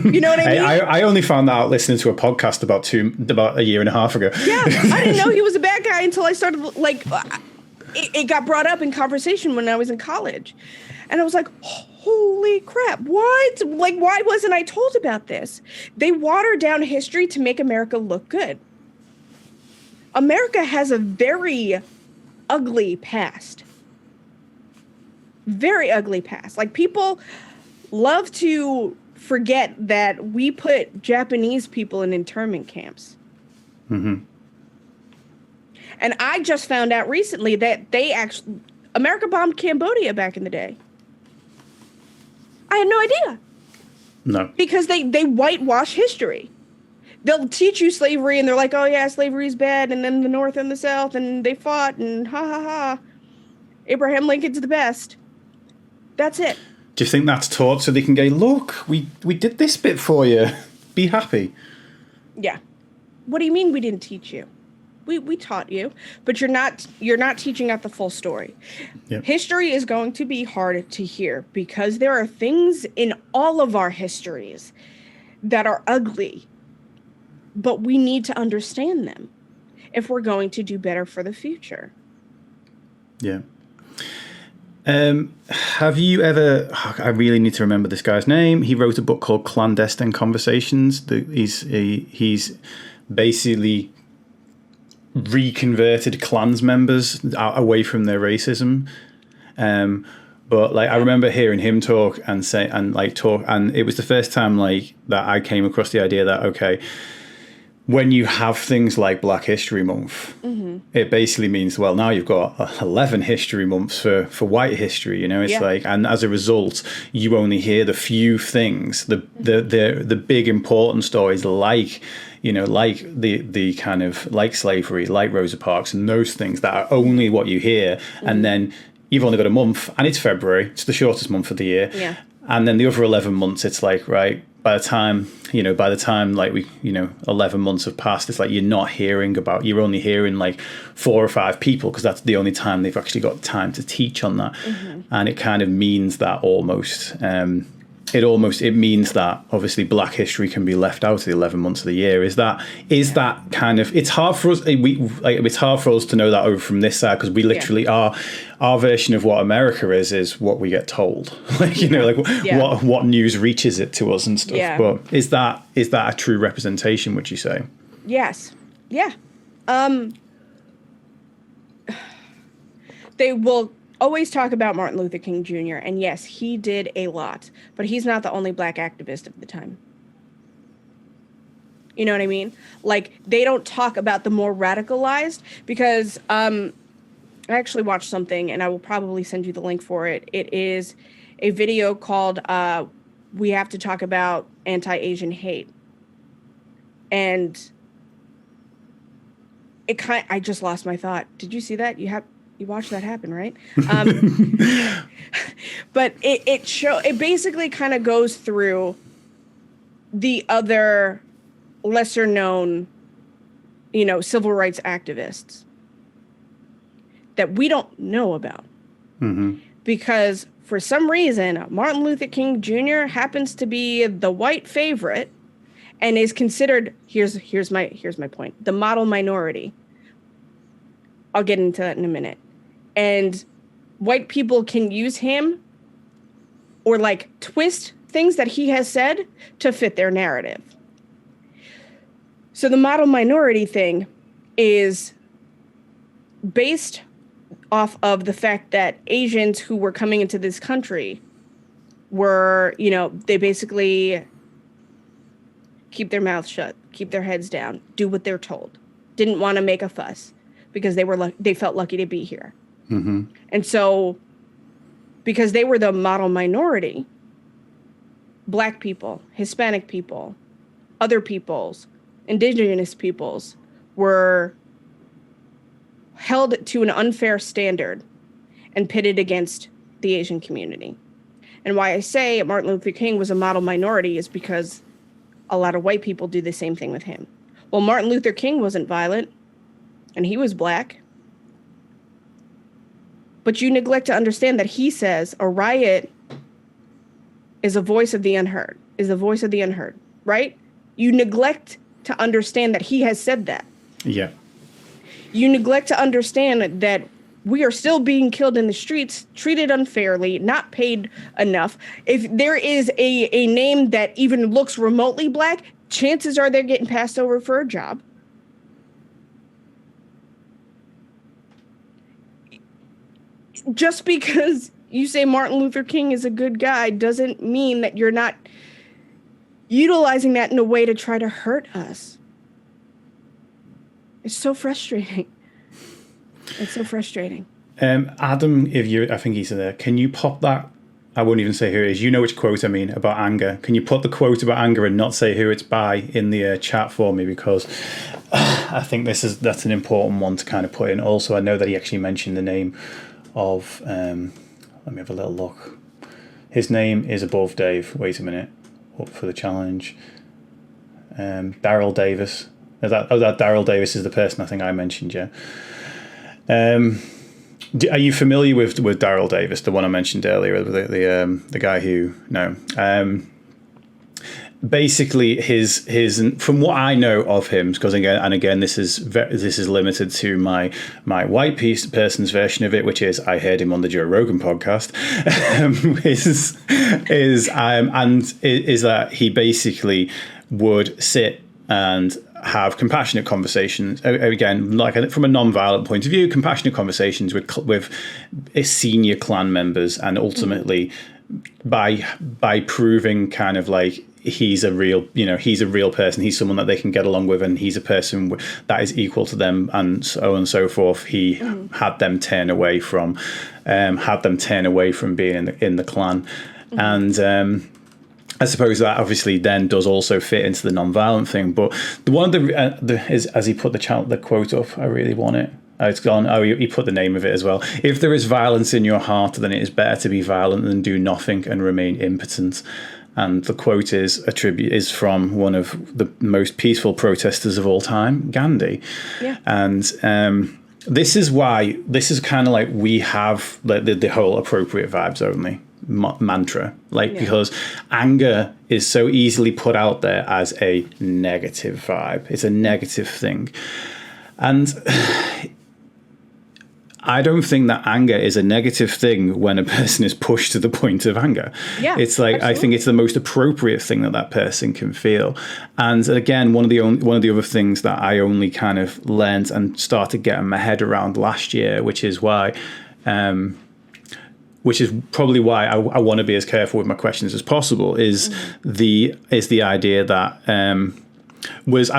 You know what I mean? I only found that out listening to a podcast about a year and a half ago. Yeah, I didn't know he was a bad guy until I started, it got brought up in conversation when I was in college. And I was like, holy crap, what? Why wasn't I told about this? They watered down history to make America look good. America has a very ugly past. Very ugly past. People love to forget that we put Japanese people in internment camps. Mm-hmm. And I just found out recently that America bombed Cambodia back in the day. I had no idea. No. Because they whitewash history. They'll teach you slavery and they're like, oh yeah, slavery is bad. And then the North and the South and they fought and ha ha ha. Abraham Lincoln's the best. That's it. Do you think that's taught so they can go, look, we did this bit for you? be happy. Yeah. What do you mean we didn't teach you? We taught you, but you're not teaching out the full story. Yep. History is going to be hard to hear because there are things in all of our histories that are ugly, but we need to understand them if we're going to do better for the future. Yeah. Have you ever... I really need to remember this guy's name. He wrote a book called Clandestine Conversations. He's basically reconverted clans members away from their racism. But like, I remember hearing him talk and it was the first time like that I came across the idea that, okay, when you have things like Black History Month, it basically means, well, now you've got 11 history months for white history, you know. It's like, and as a result, you only hear the few things, the big important stories, like, you know, like the kind of like slavery, like Rosa Parks, and those things that are only what you hear. And then you've only got a month, and it's February, it's the shortest month of the year. Yeah. And then the other 11 months, it's like, right, by the time like 11 months have passed, it's like you're only hearing like 4 or 5 people, because that's the only time they've actually got time to teach on that. And it kind of means that it means that obviously Black history can be left out of the 11 months of the year. Is that kind of, it's hard for us. It's hard for us to know that over from this side, because we literally our version of what America is what we get told. Like, you know, like what news reaches it to us and stuff. Yeah. But is that a true representation, would you say? Yes. Yeah. They will always talk about Martin Luther King Jr. And yes, he did a lot, but he's not the only Black activist of the time. You know what I mean? Like, they don't talk about the more radicalized, because I actually watched something, and I will probably send you the link for it. It is a video called We Have to Talk About Anti-Asian Hate. And I just lost my thought. Did you see that? You watched that happen, right? But it basically kind of goes through the other lesser known, you know, civil rights activists that we don't know about. Because for some reason, Martin Luther King Jr. happens to be the white favorite and is considered, here's my point, the model minority. I'll get into that in a minute. And white people can use him or like twist things that he has said to fit their narrative. So the model minority thing is based off of the fact that Asians who were coming into this country were, you know, they basically keep their mouths shut, keep their heads down, do what they're told, didn't want to make a fuss because they felt lucky to be here. And so because they were the model minority, Black people, Hispanic people, other peoples, indigenous peoples were held to an unfair standard and pitted against the Asian community. And why I say Martin Luther King was a model minority is because a lot of white people do the same thing with him. Well, Martin Luther King wasn't violent, and he was Black. But you neglect to understand that he says a riot is a voice of the unheard, right? You neglect to understand that he has said that. Yeah. You neglect to understand that we are still being killed in the streets, treated unfairly, not paid enough. If there is a name that even looks remotely Black, chances are they're getting passed over for a job. Just because you say Martin Luther King is a good guy doesn't mean that you're not utilizing that in a way to try to hurt us. It's so frustrating. It's so frustrating. Adam, I think he's there. Can you pop that? I won't even say who it is. You know which quote I mean about anger. Can you put the quote about anger and not say who it's by in the chat for me? Because I think that's an important one to kind of put in. Also, I know that he actually mentioned the name of, let me have a little look. His name is above Dave. Wait a minute. Up for the challenge. Daryl Davis. That Daryl Davis is the person I think I mentioned, yeah. Are you familiar with Daryl Davis, the one I mentioned earlier, the guy who basically his from what I know of him, because again this is limited to my white person's version of it, which is I heard him on the Joe Rogan podcast, is that he basically would sit and have compassionate conversations, again, like from a non-violent point of view, compassionate conversations with senior clan members, and ultimately by proving kind of like he's a real person, he's someone that they can get along with, and he's a person that is equal to them, and so on and so forth. He had them turn away from being in the clan, and I suppose that obviously then does also fit into the non-violent thing. But the one of the is, as he put the quote up, I really want it. Oh, it's gone. Oh, he put the name of it as well. If there is violence in your heart, then it is better to be violent than do nothing and remain impotent. And the quote is from one of the most peaceful protesters of all time, Gandhi. Yeah. And this is kind of like we have the whole appropriate vibes only mantra, because anger is so easily put out there as a negative vibe. It's a negative thing, and I don't think that anger is a negative thing when a person is pushed to the point of anger. Yeah, it's like, absolutely. I think it's the most appropriate thing that person can feel. And again, one of the other things that I only kind of learned and started getting my head around last year, which is probably why I want to be as careful with my questions as possible, is the idea that I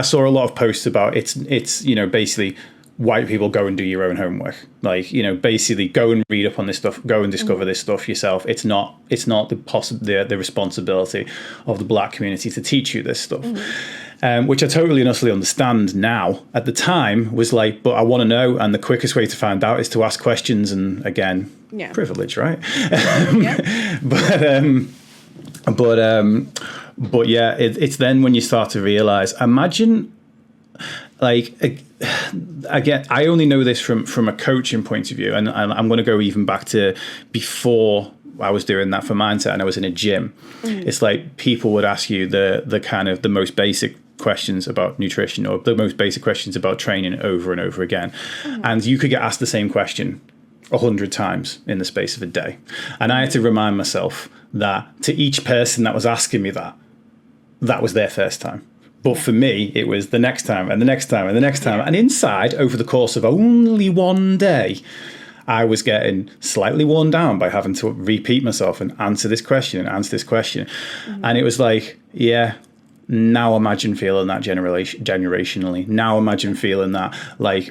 saw a lot of posts about it's basically white people, go and do your own homework, basically go and read up on this stuff, go and discover this stuff yourself. It's not the responsibility of the black community to teach you this stuff. Which I totally and utterly understand now. At the time was like, but I want to know, and the quickest way to find out is to ask questions, and again, privilege, right? But yeah, it's then when you start to realize, imagine, again, I only know this from a coaching point of view, and I'm going to go even back to before I was doing that for mindset, and I was in a gym. It's like people would ask you the kind of the most basic questions about nutrition, or the most basic questions about training over and over again, and you could get asked the same question 100 times in the space of a day, and I had to remind myself that to each person that was asking me that was their first time. But for me, it was the next time and the next time and the next time. And inside, over the course of only one day, I was getting slightly worn down by having to repeat myself and answer this question and answer this question. And it was like, now imagine feeling that generationally. Now imagine feeling that,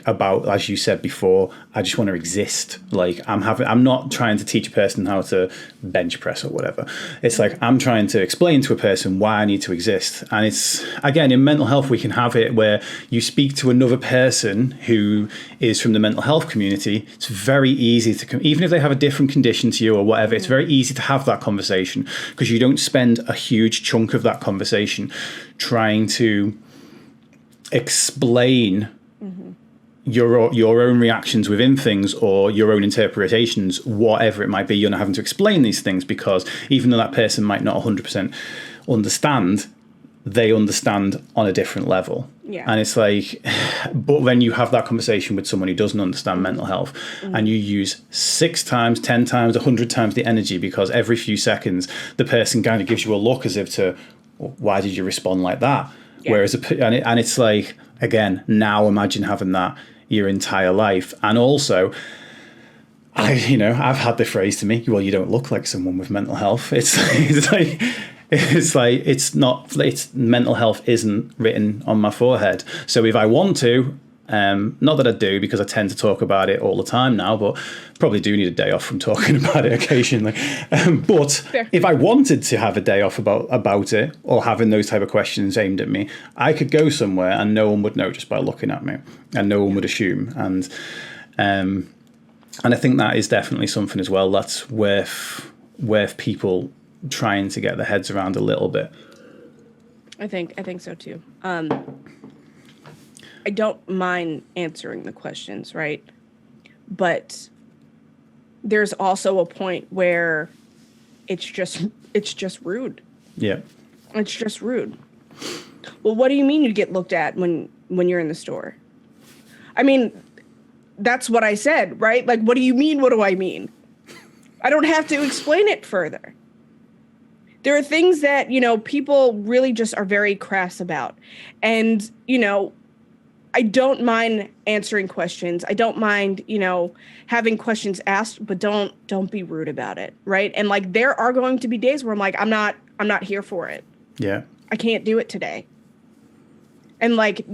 about, as you said before, I just want to exist. I'm not trying to teach a person how to bench press or whatever. It's like I'm trying to explain to a person why I need to exist. And it's, again, in mental health, we can have it where you speak to another person who is from the mental health community. It's very easy to, even if they have a different condition to you or whatever, it's very easy to have that conversation, because you don't spend a huge chunk of that conversation trying to explain your own reactions within things, or your own interpretations, whatever it might be. You're not having to explain these things, because even though that person might not 100% understand, they understand on a different level. And it's like, but when you have that conversation with someone who doesn't understand mental health, and you use 6 times, 10 times, 100 times the energy, because every few seconds the person kind of gives you a look as if to, why did you respond like that? Whereas, and it's like, again, now imagine having that your entire life. And also, I've had the phrase to me, well, you don't look like someone with mental health. It's mental health isn't written on my forehead. So if I want to, not that I do, because I tend to talk about it all the time now, but probably do need a day off from talking about it occasionally. But fair. If I wanted to have a day off about it, or having those type of questions aimed at me, I could go somewhere and no one would know just by looking at me, and no one would assume. And I think that is definitely something as well that's worth people trying to get their heads around a little bit. I think so too. I don't mind answering the questions, right? But there's also a point where it's just rude. Yeah. It's just rude. Well, what do you mean you get looked at when you're in the store? I mean, that's what I said, right? Like, what do you mean? What do I mean? I don't have to explain it further. There are things that, people really just are very crass about. And, I don't mind answering questions. I don't mind, having questions asked, but don't be rude about it, right? And like there are going to be days where I'm like, I'm not here for it. Yeah. I can't do it today. And like,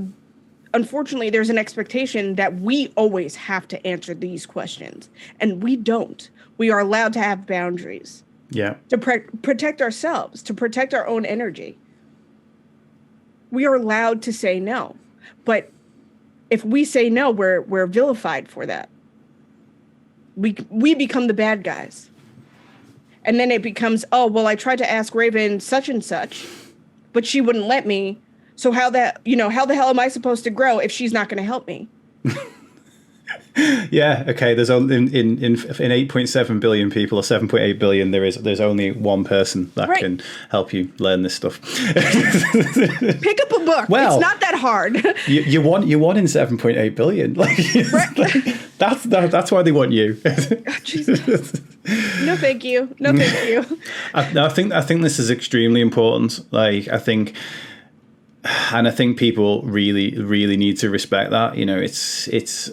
unfortunately, there's an expectation that we always have to answer these questions, and we don't. We are allowed to have boundaries. Yeah. To protect ourselves, to protect our own energy. We are allowed to say no, but if we say no, we're vilified for that. We become the bad guys. And then it becomes, oh, well, I tried to ask Raven such and such, but she wouldn't let me. So how the hell am I supposed to grow if she's not going to help me? Yeah, okay. There's only in 8.7 billion people or 7.8 billion, there's only one person that can help you learn this stuff. Pick up a book. Well, it's not that hard. you want in 7.8 billion. Like, that's why they want you. Jesus. No, thank you. No, thank you. I think this is extremely important. Like, I think people really, really need to respect that. It's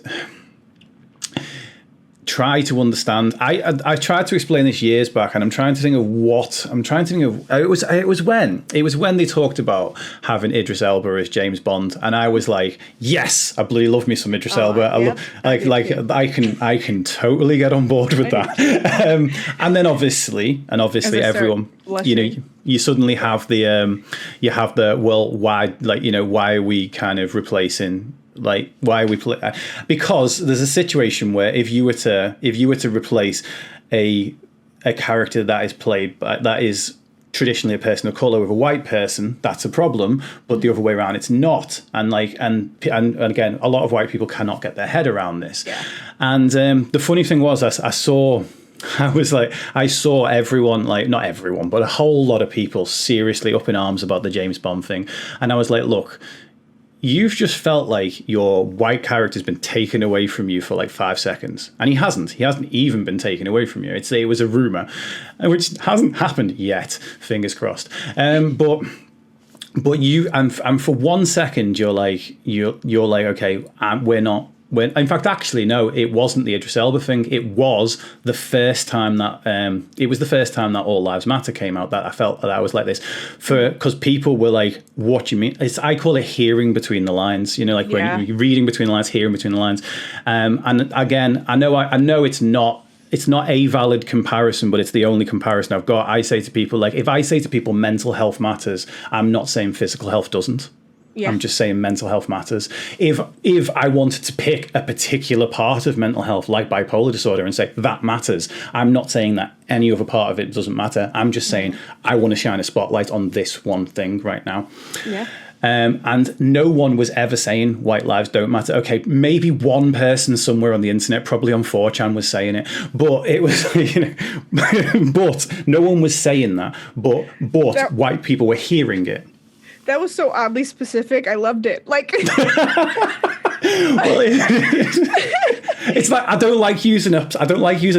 try to understand. I tried to explain this years back, and I'm trying to think of it was when they talked about having Idris Elba as James Bond, and I was like, yes, I bloody love me some Idris Elba. I can totally get on board with that. And then obviously everyone, you suddenly have the well, why, why are we kind of replacing, like, why are we because there's a situation where if you were to replace a character that is played that is traditionally a person of color with a white person, that's a problem, but the other way around it's not. And again, a lot of white people cannot get their head around this. And the funny thing was, I saw everyone, like, not everyone, but a whole lot of people seriously up in arms about the James Bond thing. And I was like, look, you've just felt like your white character's been taken away from you for like 5 seconds. And he hasn't even been taken away from you. It was a rumor, which hasn't happened yet, fingers crossed. But you, and for 1 second, you're like, okay, we're not. In fact, actually, no, it wasn't the Idris Elba thing. It was the first time that All Lives Matter came out that I felt that I was like this, because people were like, "What do you mean?" I call it hearing between the lines. When you're reading between the lines, hearing between the lines. And again, I know it's not a valid comparison, but it's the only comparison I've got. I say to people, like, if I say to people mental health matters, I'm not saying physical health doesn't. Yeah. I'm just saying mental health matters. If I wanted to pick a particular part of mental health, like bipolar disorder, and say that matters, I'm not saying that any other part of it doesn't matter. I'm just saying I want to shine a spotlight on this one thing right now. Yeah. And no one was ever saying white lives don't matter. Okay, maybe one person somewhere on the internet, probably on 4chan, was saying it, but it was, but no one was saying that. But white people were hearing it. That was so oddly specific. I loved it. Like, it's like I don't like using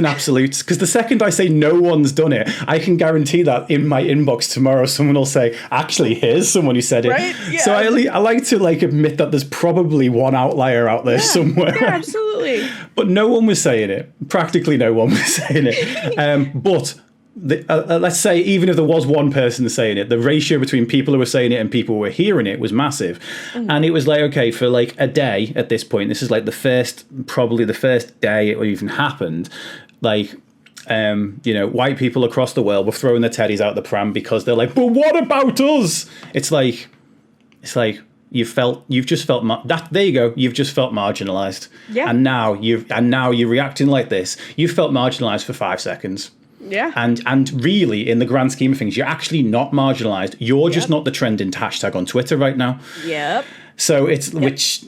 absolutes, because the second I say no one's done it, I can guarantee that in my inbox tomorrow someone will say, actually, here's someone who said it. Right? Yeah. So I like to admit that there's probably one outlier out there somewhere. Yeah, absolutely. But no one was saying it. Practically no one was saying it. But let's say even if there was one person saying it, the ratio between people who were saying it and people who were hearing it was massive. And it was like, okay, for like a day at this point, this is like probably the first day it even happened, like, white people across the world were throwing their teddies out the pram because they're like, but what about us? It's like you've just felt there you go, you've just felt marginalized. Yeah. And now you're reacting like this. You've felt marginalized for 5 seconds. Yeah. And really, in the grand scheme of things, you're actually not marginalized. You're just not the trending hashtag on Twitter right now. Yep. So it's which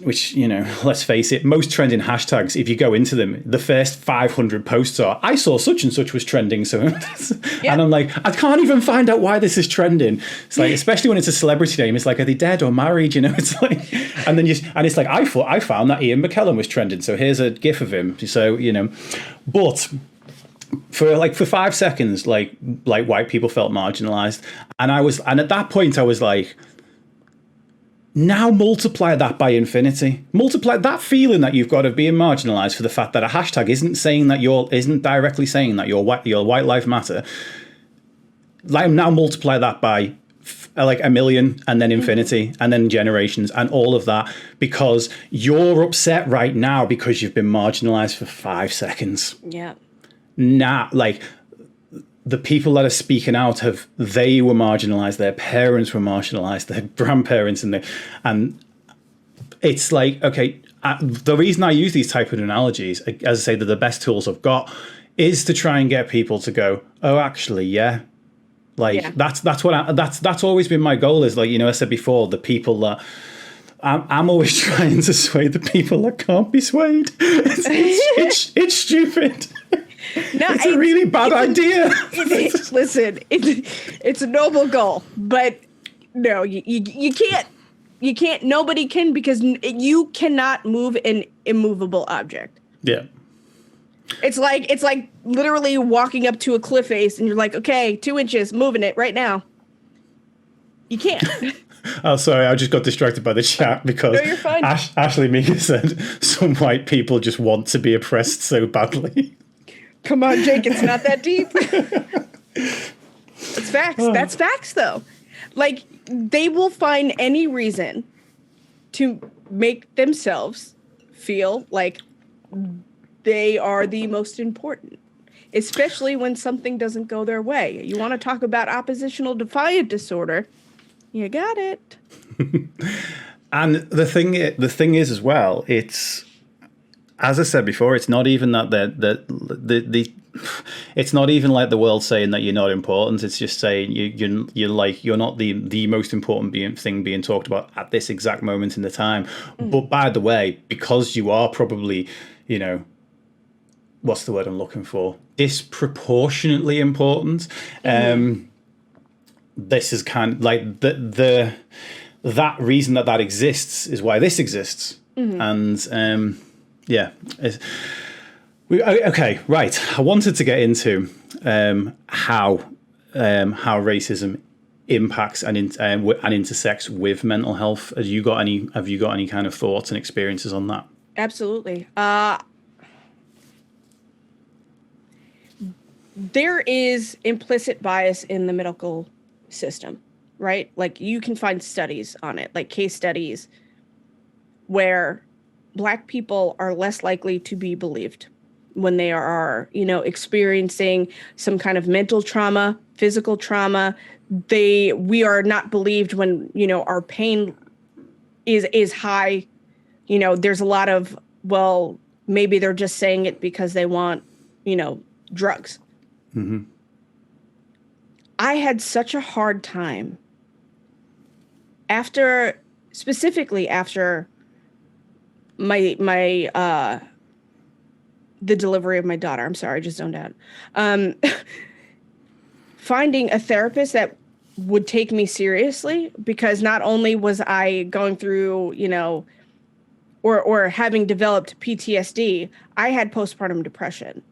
let's face it, most trending hashtags, if you go into them, the first 500 posts are, I saw such and such was trending. So and I'm like, I can't even find out why this is trending. It's like, especially when it's a celebrity name, it's like, are they dead or married? It's like, and then it's like, I found that Ian McKellen was trending, so here's a gif of him. So but for 5 seconds, like white people felt marginalized, and at that point I was like, now multiply that by infinity. Multiply that feeling that you've got of being marginalized for the fact that a hashtag isn't directly saying that your white life matter. Now multiply that by like a million, and then infinity, and then generations, and all of that, because you're upset right now because you've been marginalized for 5 seconds. Yeah. Now, like, the people that are speaking out they were marginalized, their parents were marginalized, their grandparents, and it's like, okay, the reason I use these type of analogies, as I say, they're the best tools I've got, is to try and get people to go, oh, actually, yeah. Like, that's always been my goal, is like, I said before, the people that I'm always trying to sway the people that can't be swayed. It's stupid. No, it's a really bad idea. Listen, it's a noble goal, but no, you can't. You can't. Nobody can, because you cannot move an immovable object. Yeah. It's like literally walking up to a cliff face and you're like, okay, 2 inches, moving it right now. You can't. Oh, sorry, I just got distracted by the chat because no, you're fine. Ashley Meeker said some white people just want to be oppressed so badly. Come on, Jake, it's not that deep. It's facts. Oh. That's facts, though. Like, they will find any reason to make themselves feel like they are the most important, especially when something doesn't go their way. You want to talk about oppositional defiant disorder? You got it. And the thing is as well, it's, as I said before, it's not even that it's not even like the world saying that you're not important. It's just saying you're not the most important thing being talked about at this exact moment in the time. But by the way, because you are probably, what's the word I'm looking for? Disproportionately important. This is kind of like that reason that exists is why this exists. And okay, right. I wanted to get into how racism impacts and intersects with mental health. Have you got any kind of thoughts and experiences on that? Absolutely. There is implicit bias in the medical system, right? Like, you can find studies on it, like case studies where Black people are less likely to be believed when they are, experiencing some kind of mental trauma, physical trauma. We are not believed when, our pain is high. There's a lot of, well, maybe they're just saying it because they want, drugs. Mm-hmm. I had such a hard time specifically after my the delivery of my daughter. I'm sorry, I just zoned out. Finding a therapist that would take me seriously, because not only was I going through, or having developed PTSD, I had postpartum depression.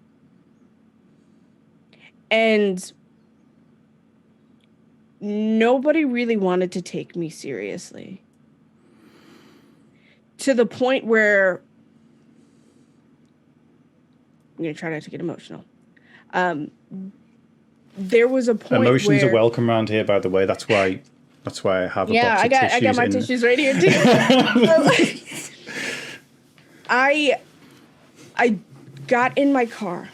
And nobody really wanted to take me seriously, to the point where, I'm going to try not to get emotional. There was a point emotions where, are welcome around here, by the way. That's why I have a box of tissues. I got my tissues right here too. I got in my car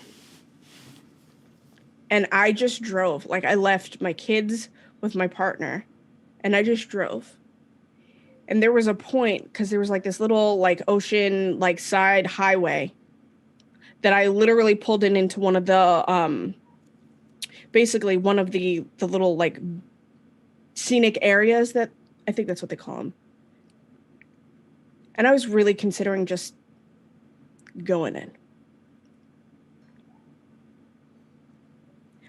and I just drove. Like, I left my kids with my partner and I just drove. And there was a point, because there was like this little like ocean like side highway, that I literally pulled into one of the basically one of the little like scenic areas that I think that's what they call them. And I was really considering just going in.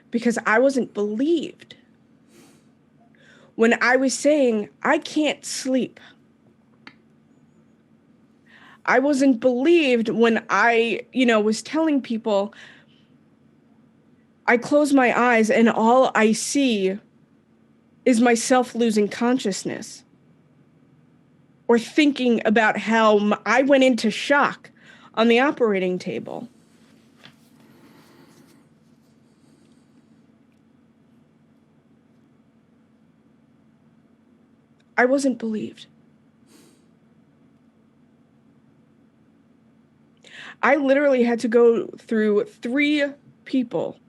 Because I wasn't believed when I was saying I can't sleep. I wasn't believed when I, was telling people I close my eyes and all I see is myself losing consciousness. Or thinking about how I went into shock on the operating table. I wasn't believed. I literally had to go through 3 people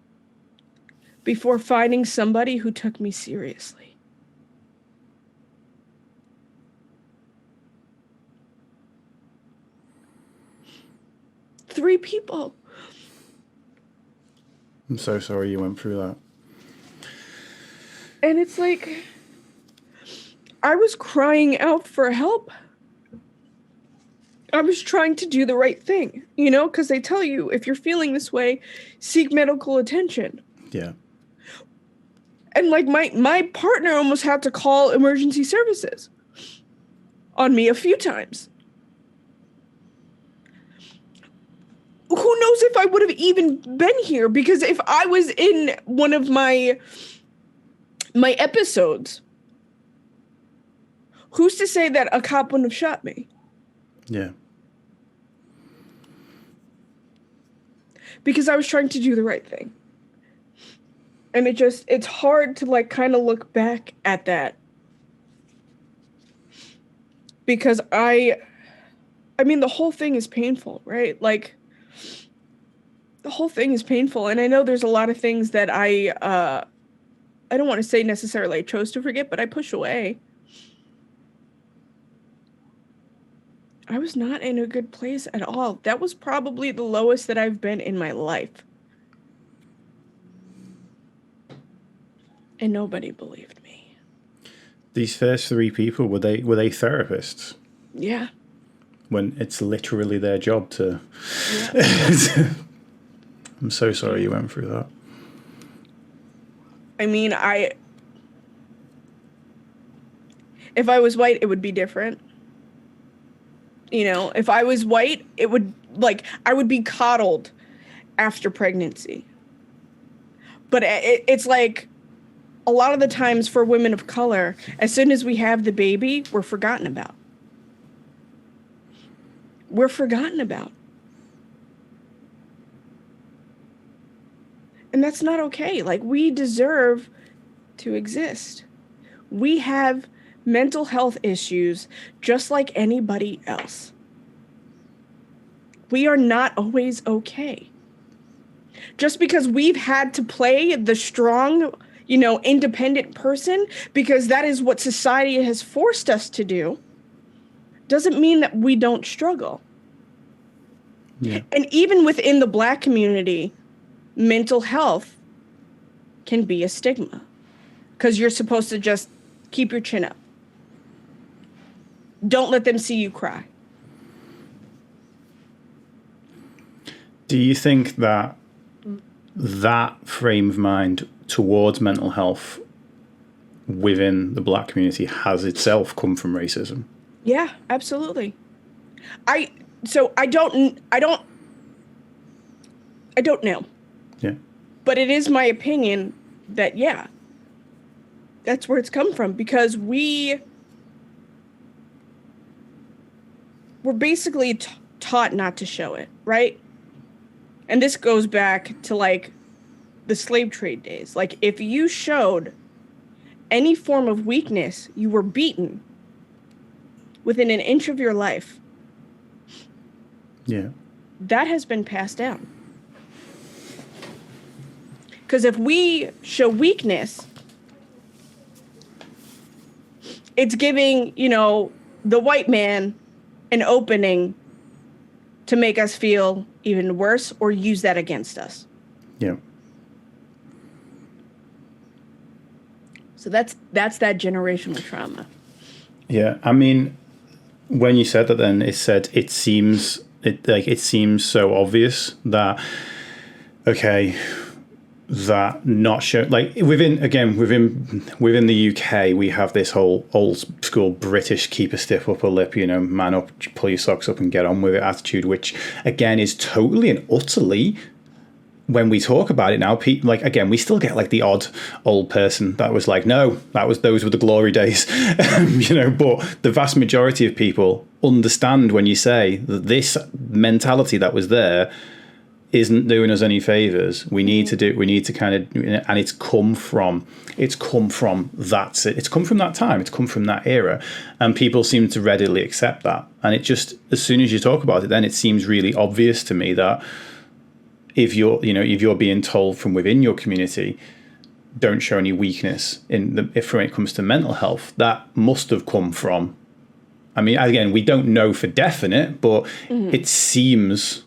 before finding somebody who took me seriously. Three people. I'm so sorry you went through that. And it's like, I was crying out for help. I was trying to do the right thing, because they tell you if you're feeling this way, seek medical attention. Yeah. And like my partner almost had to call emergency services on me a few times. Who knows if I would have even been here, because if I was in one of my episodes, who's to say that a cop wouldn't have shot me? Yeah. Because I was trying to do the right thing. And it's hard to like kind of look back at that. Because I mean, the whole thing is painful, right? Like, the whole thing is painful. And I know there's a lot of things that I don't want to say necessarily I chose to forget, but I push away. I was not in a good place at all. That was probably the lowest that I've been in my life. And nobody believed me. These first 3 people, were they therapists? Yeah. When it's literally their job to... Yeah. I'm so sorry you went through that. I mean, if I was white, it would be different. If I was white, it would, I would be coddled after pregnancy. But it's like, a lot of the times for women of color, as soon as we have the baby, we're forgotten about. We're forgotten about. And that's not okay. Like, we deserve to exist. We have mental health issues just like anybody else. We are not always okay. Just because we've had to play the strong, independent person, because that is what society has forced us to do, doesn't mean that we don't struggle. Yeah. And even within the Black community, mental health can be a stigma, because you're supposed to just keep your chin up. Don't let them see you cry. Do you think that frame of mind towards mental health within the Black community has itself come from racism? Yeah, absolutely. I don't know. Yeah. But it is my opinion that, yeah, that's where it's come from, because we're basically taught not to show it, right? And this goes back to like the slave trade days. Like, if you showed any form of weakness, you were beaten within an inch of your life. Yeah. That has been passed down. Because if we show weakness, it's giving, the white man an opening to make us feel even worse or use that against us. Yeah. So that's that generational trauma. Yeah, I mean, when you said that, then it seems so obvious that that not show, like within the UK, we have this whole old school British keep a stiff upper lip, man up, pull your socks up and get on with it attitude, which again is totally and utterly, when we talk about it now, we still get like the odd old person that was like, no, those were the glory days, but the vast majority of people understand when you say that this mentality that was there isn't doing us any favors. We need to kind of, and it's come from that time, it's come from that era, and people seem to readily accept that. And it just, as soon as you talk about it, then it seems really obvious to me that if you're being told from within your community, don't show any weakness when it comes to mental health, that must have come from, I mean, again, we don't know for definite, but it seems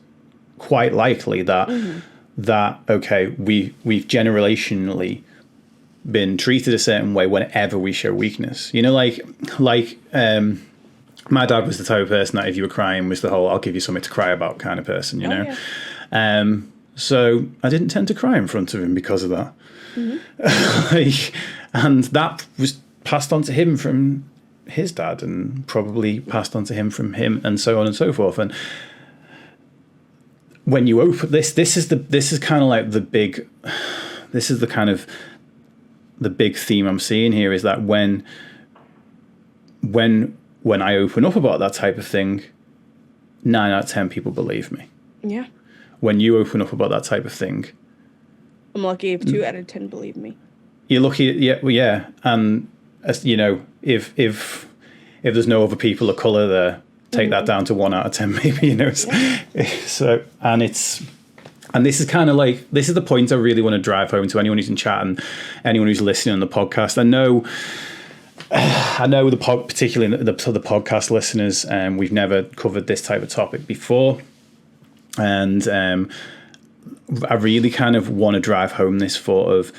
quite likely that we've generationally been treated a certain way whenever we show weakness. My dad was the type of person that if you were crying was the whole "I'll give you something to cry about" kind of person, Yeah. So I didn't tend to cry in front of him because of that. And that was passed on to him from his dad, and probably passed on to him from him, and so on and so forth. And when you open this is kind of like the big theme I'm seeing here, is that when I open up about that type of thing, 9 out of 10 people believe me. Yeah. When you open up about that type of thing, I'm lucky if 2 out of 10 believe me. You're lucky, yeah. And if there's no other people of color there, take that down to 1 out of 10, maybe. Yeah. So, and this is kind of like, this is the point I really want to drive home to anyone who's in chat and anyone who's listening on the podcast. I know particularly the podcast listeners, we've never covered this type of topic before. And I really kind of want to drive home this thought of,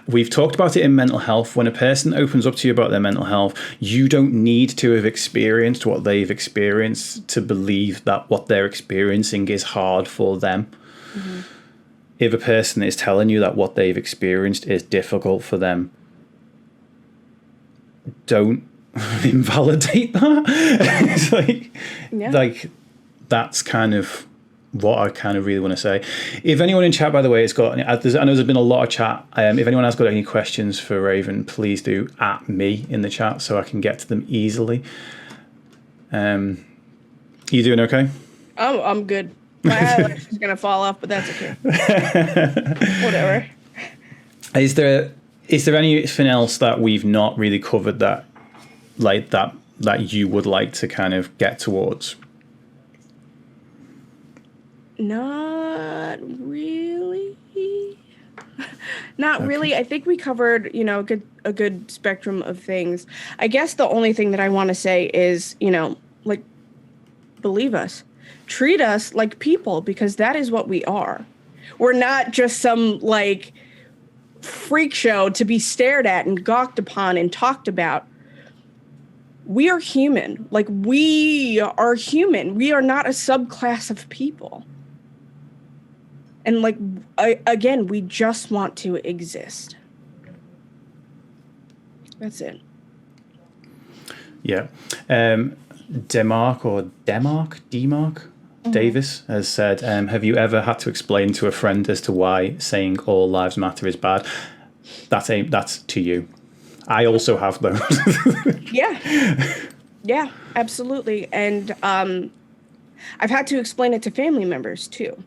we've talked about it in mental health. When a person opens up to you about their mental health, you don't need to have experienced what they've experienced to believe that what they're experiencing is hard for them. Mm-hmm. If a person is telling you that what they've experienced is difficult for them, don't invalidate that. It's like that's kind of what I kind of really want to say. If anyone in chat, by the way, I know there's been a lot of chat. If anyone has got any questions for Raven, please do at me in the chat so I can get to them easily. You doing okay? Oh, I'm good. My eyelash is gonna fall off, but that's okay. Whatever. Is there anything else that we've not really covered that you would like to kind of get towards? Not really. Not really. I think we covered, a good spectrum of things. I guess the only thing that I want to say is, believe us. Treat us like people, because that is what we are. We're not just some, freak show to be stared at and gawked upon and talked about. We are human. We are human. We are not a subclass of people. And again, we just want to exist. That's it. Yeah. Demark Davis has said, have you ever had to explain to a friend as to why saying all lives matter is bad? That's to you. I also have those. Yeah, absolutely. And I've had to explain it to family members too.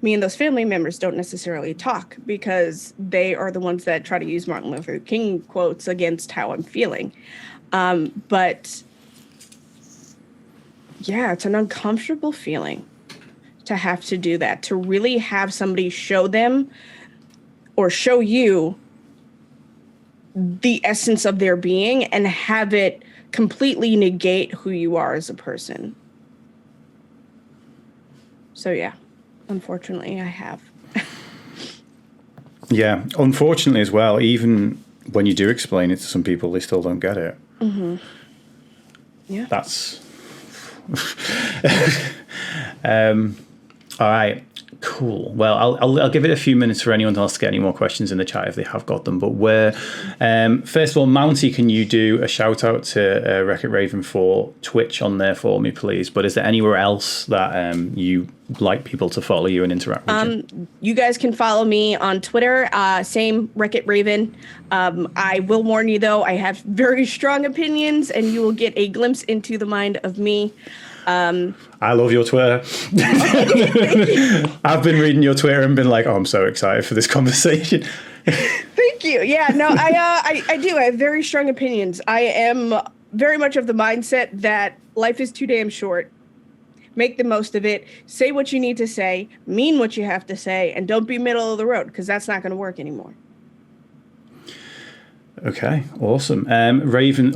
Me and those family members don't necessarily talk because they are the ones that try to use Martin Luther King quotes against how I'm feeling. But yeah, it's an uncomfortable feeling to have to do that, to really have somebody show them or show you the essence of their being and have it completely negate who you are as a person. So yeah. Unfortunately, I have. Yeah, unfortunately as well, even when you do explain it to some people, they still don't get it. Mm-hmm. Yeah. That's all right. Cool. Well, I'll give it a few minutes for anyone else to get any more questions in the chat if they have got them. But first of all, Mounty, can you do a shout out to RekItRaven for Twitch on there for me, please? But is there anywhere else that you like people to follow you and interact with you? You guys can follow me on Twitter, same RekItRaven. I will warn you though, I have very strong opinions, and you will get a glimpse into the mind of me. I love your Twitter. I've been reading your Twitter and been like, oh, I'm so excited for this conversation. Thank you. Yeah, no, I do. I have very strong opinions. I am very much of the mindset that life is too damn short. Make the most of it. Say what you need to say. Mean what you have to say. And don't be middle of the road, because that's not going to work anymore. Okay, awesome. Raven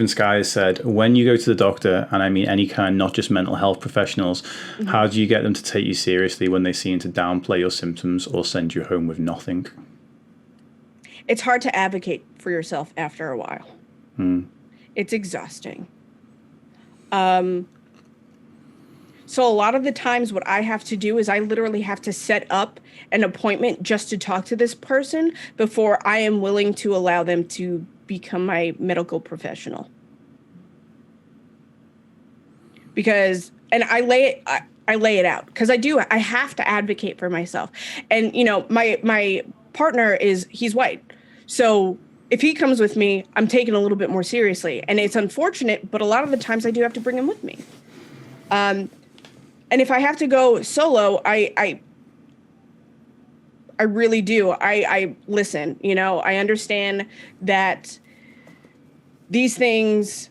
Sky has said, when you go to the doctor, and I mean any kind, not just mental health professionals, mm-hmm. how do you get them to take you seriously when they seem to downplay your symptoms or send you home with nothing? It's hard to advocate for yourself after a while. It's exhausting. So a lot of the times what I have to do is I literally have to set up an appointment just to talk to this person before I am willing to allow them to become my medical professional. Because, and I lay it out because I have to advocate for myself. And, you know, my partner he's white. So if he comes with me, I'm taken a little bit more seriously. And it's unfortunate, but a lot of the times I do have to bring him with me. And if I have to go solo, I really do. I listen, you know, I understand that these things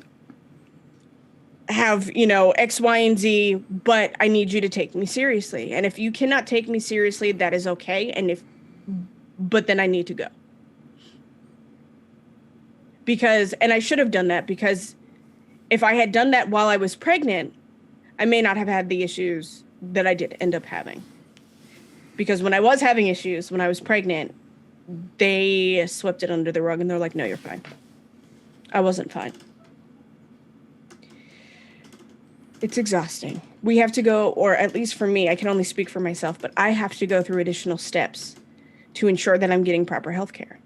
have, you know, X, Y, and Z, but I need you to take me seriously. And if you cannot take me seriously, that is okay. But then I need to go. And I should have done that, because if I had done that while I was pregnant, I may not have had the issues that I did end up having. Because when I was having issues, when I was pregnant, they swept it under the rug and they're like, no, you're fine. I wasn't fine. It's exhausting. We have to go, or at least for me, I can only speak for myself, but I have to go through additional steps to ensure that I'm getting proper health care.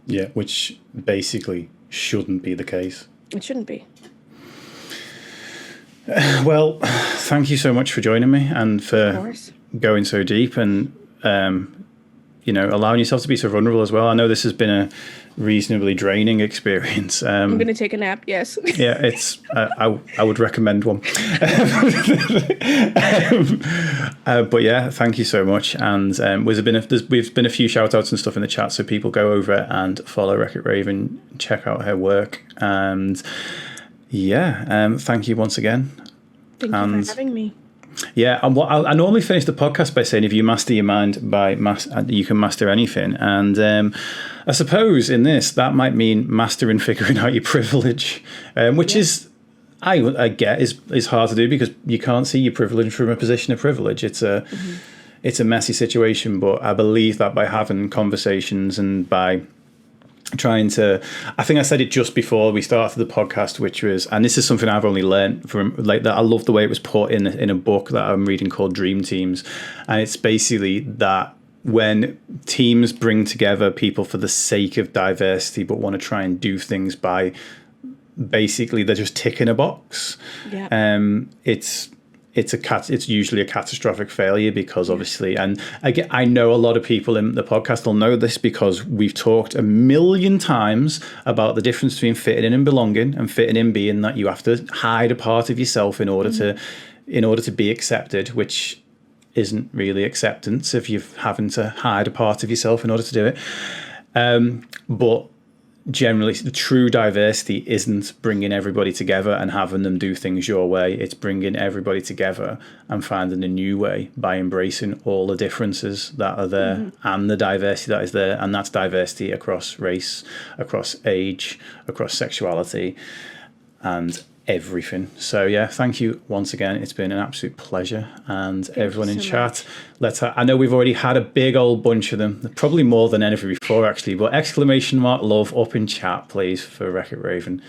Yeah, which basically shouldn't be the case. It shouldn't be. Well, thank you so much for joining me and for going so deep and, you know, allowing yourself to be so vulnerable as well. I know this has been a reasonably draining experience. I'm going to take a nap, yes. Yeah, it's. I would recommend one. But yeah, thank you so much. And we've been a few shout outs and stuff in the chat, so people go over and follow RekItRaven, check out her work, and yeah, thank you once again. Thank you for having me. Yeah, and I normally finish the podcast by saying, if you master your mind, you can master anything. And I suppose in this, that might mean mastering figuring out your privilege, which is, I get, is hard to do because you can't see your privilege from a position of privilege. It's a messy situation, but I believe that by having conversations and by trying to, I think I said it just before we started the podcast, which was, and this is something I've only learned from, like, that I love the way it was put in a book that I'm reading called Dream Teams, and it's basically that when teams bring together people for the sake of diversity but want to try and do things by basically they're just ticking a box, it's usually a catastrophic failure because obviously, and again, I know a lot of people in the podcast will know this because we've talked a million times about the difference between fitting in and belonging, and fitting in being that you have to hide a part of yourself in order to be accepted, which isn't really acceptance if you're having to hide a part of yourself in order to do it. But generally, the true diversity isn't bringing everybody together and having them do things your way. It's bringing everybody together and finding a new way by embracing all the differences that are there and the diversity that is there. And that's diversity across race, across age, across sexuality, and everything. So yeah, thank you once again. It's been an absolute pleasure. And everyone in chat, I know we've already had a big old bunch of them, probably more than ever before actually, but !love up in chat please for RekItRaven.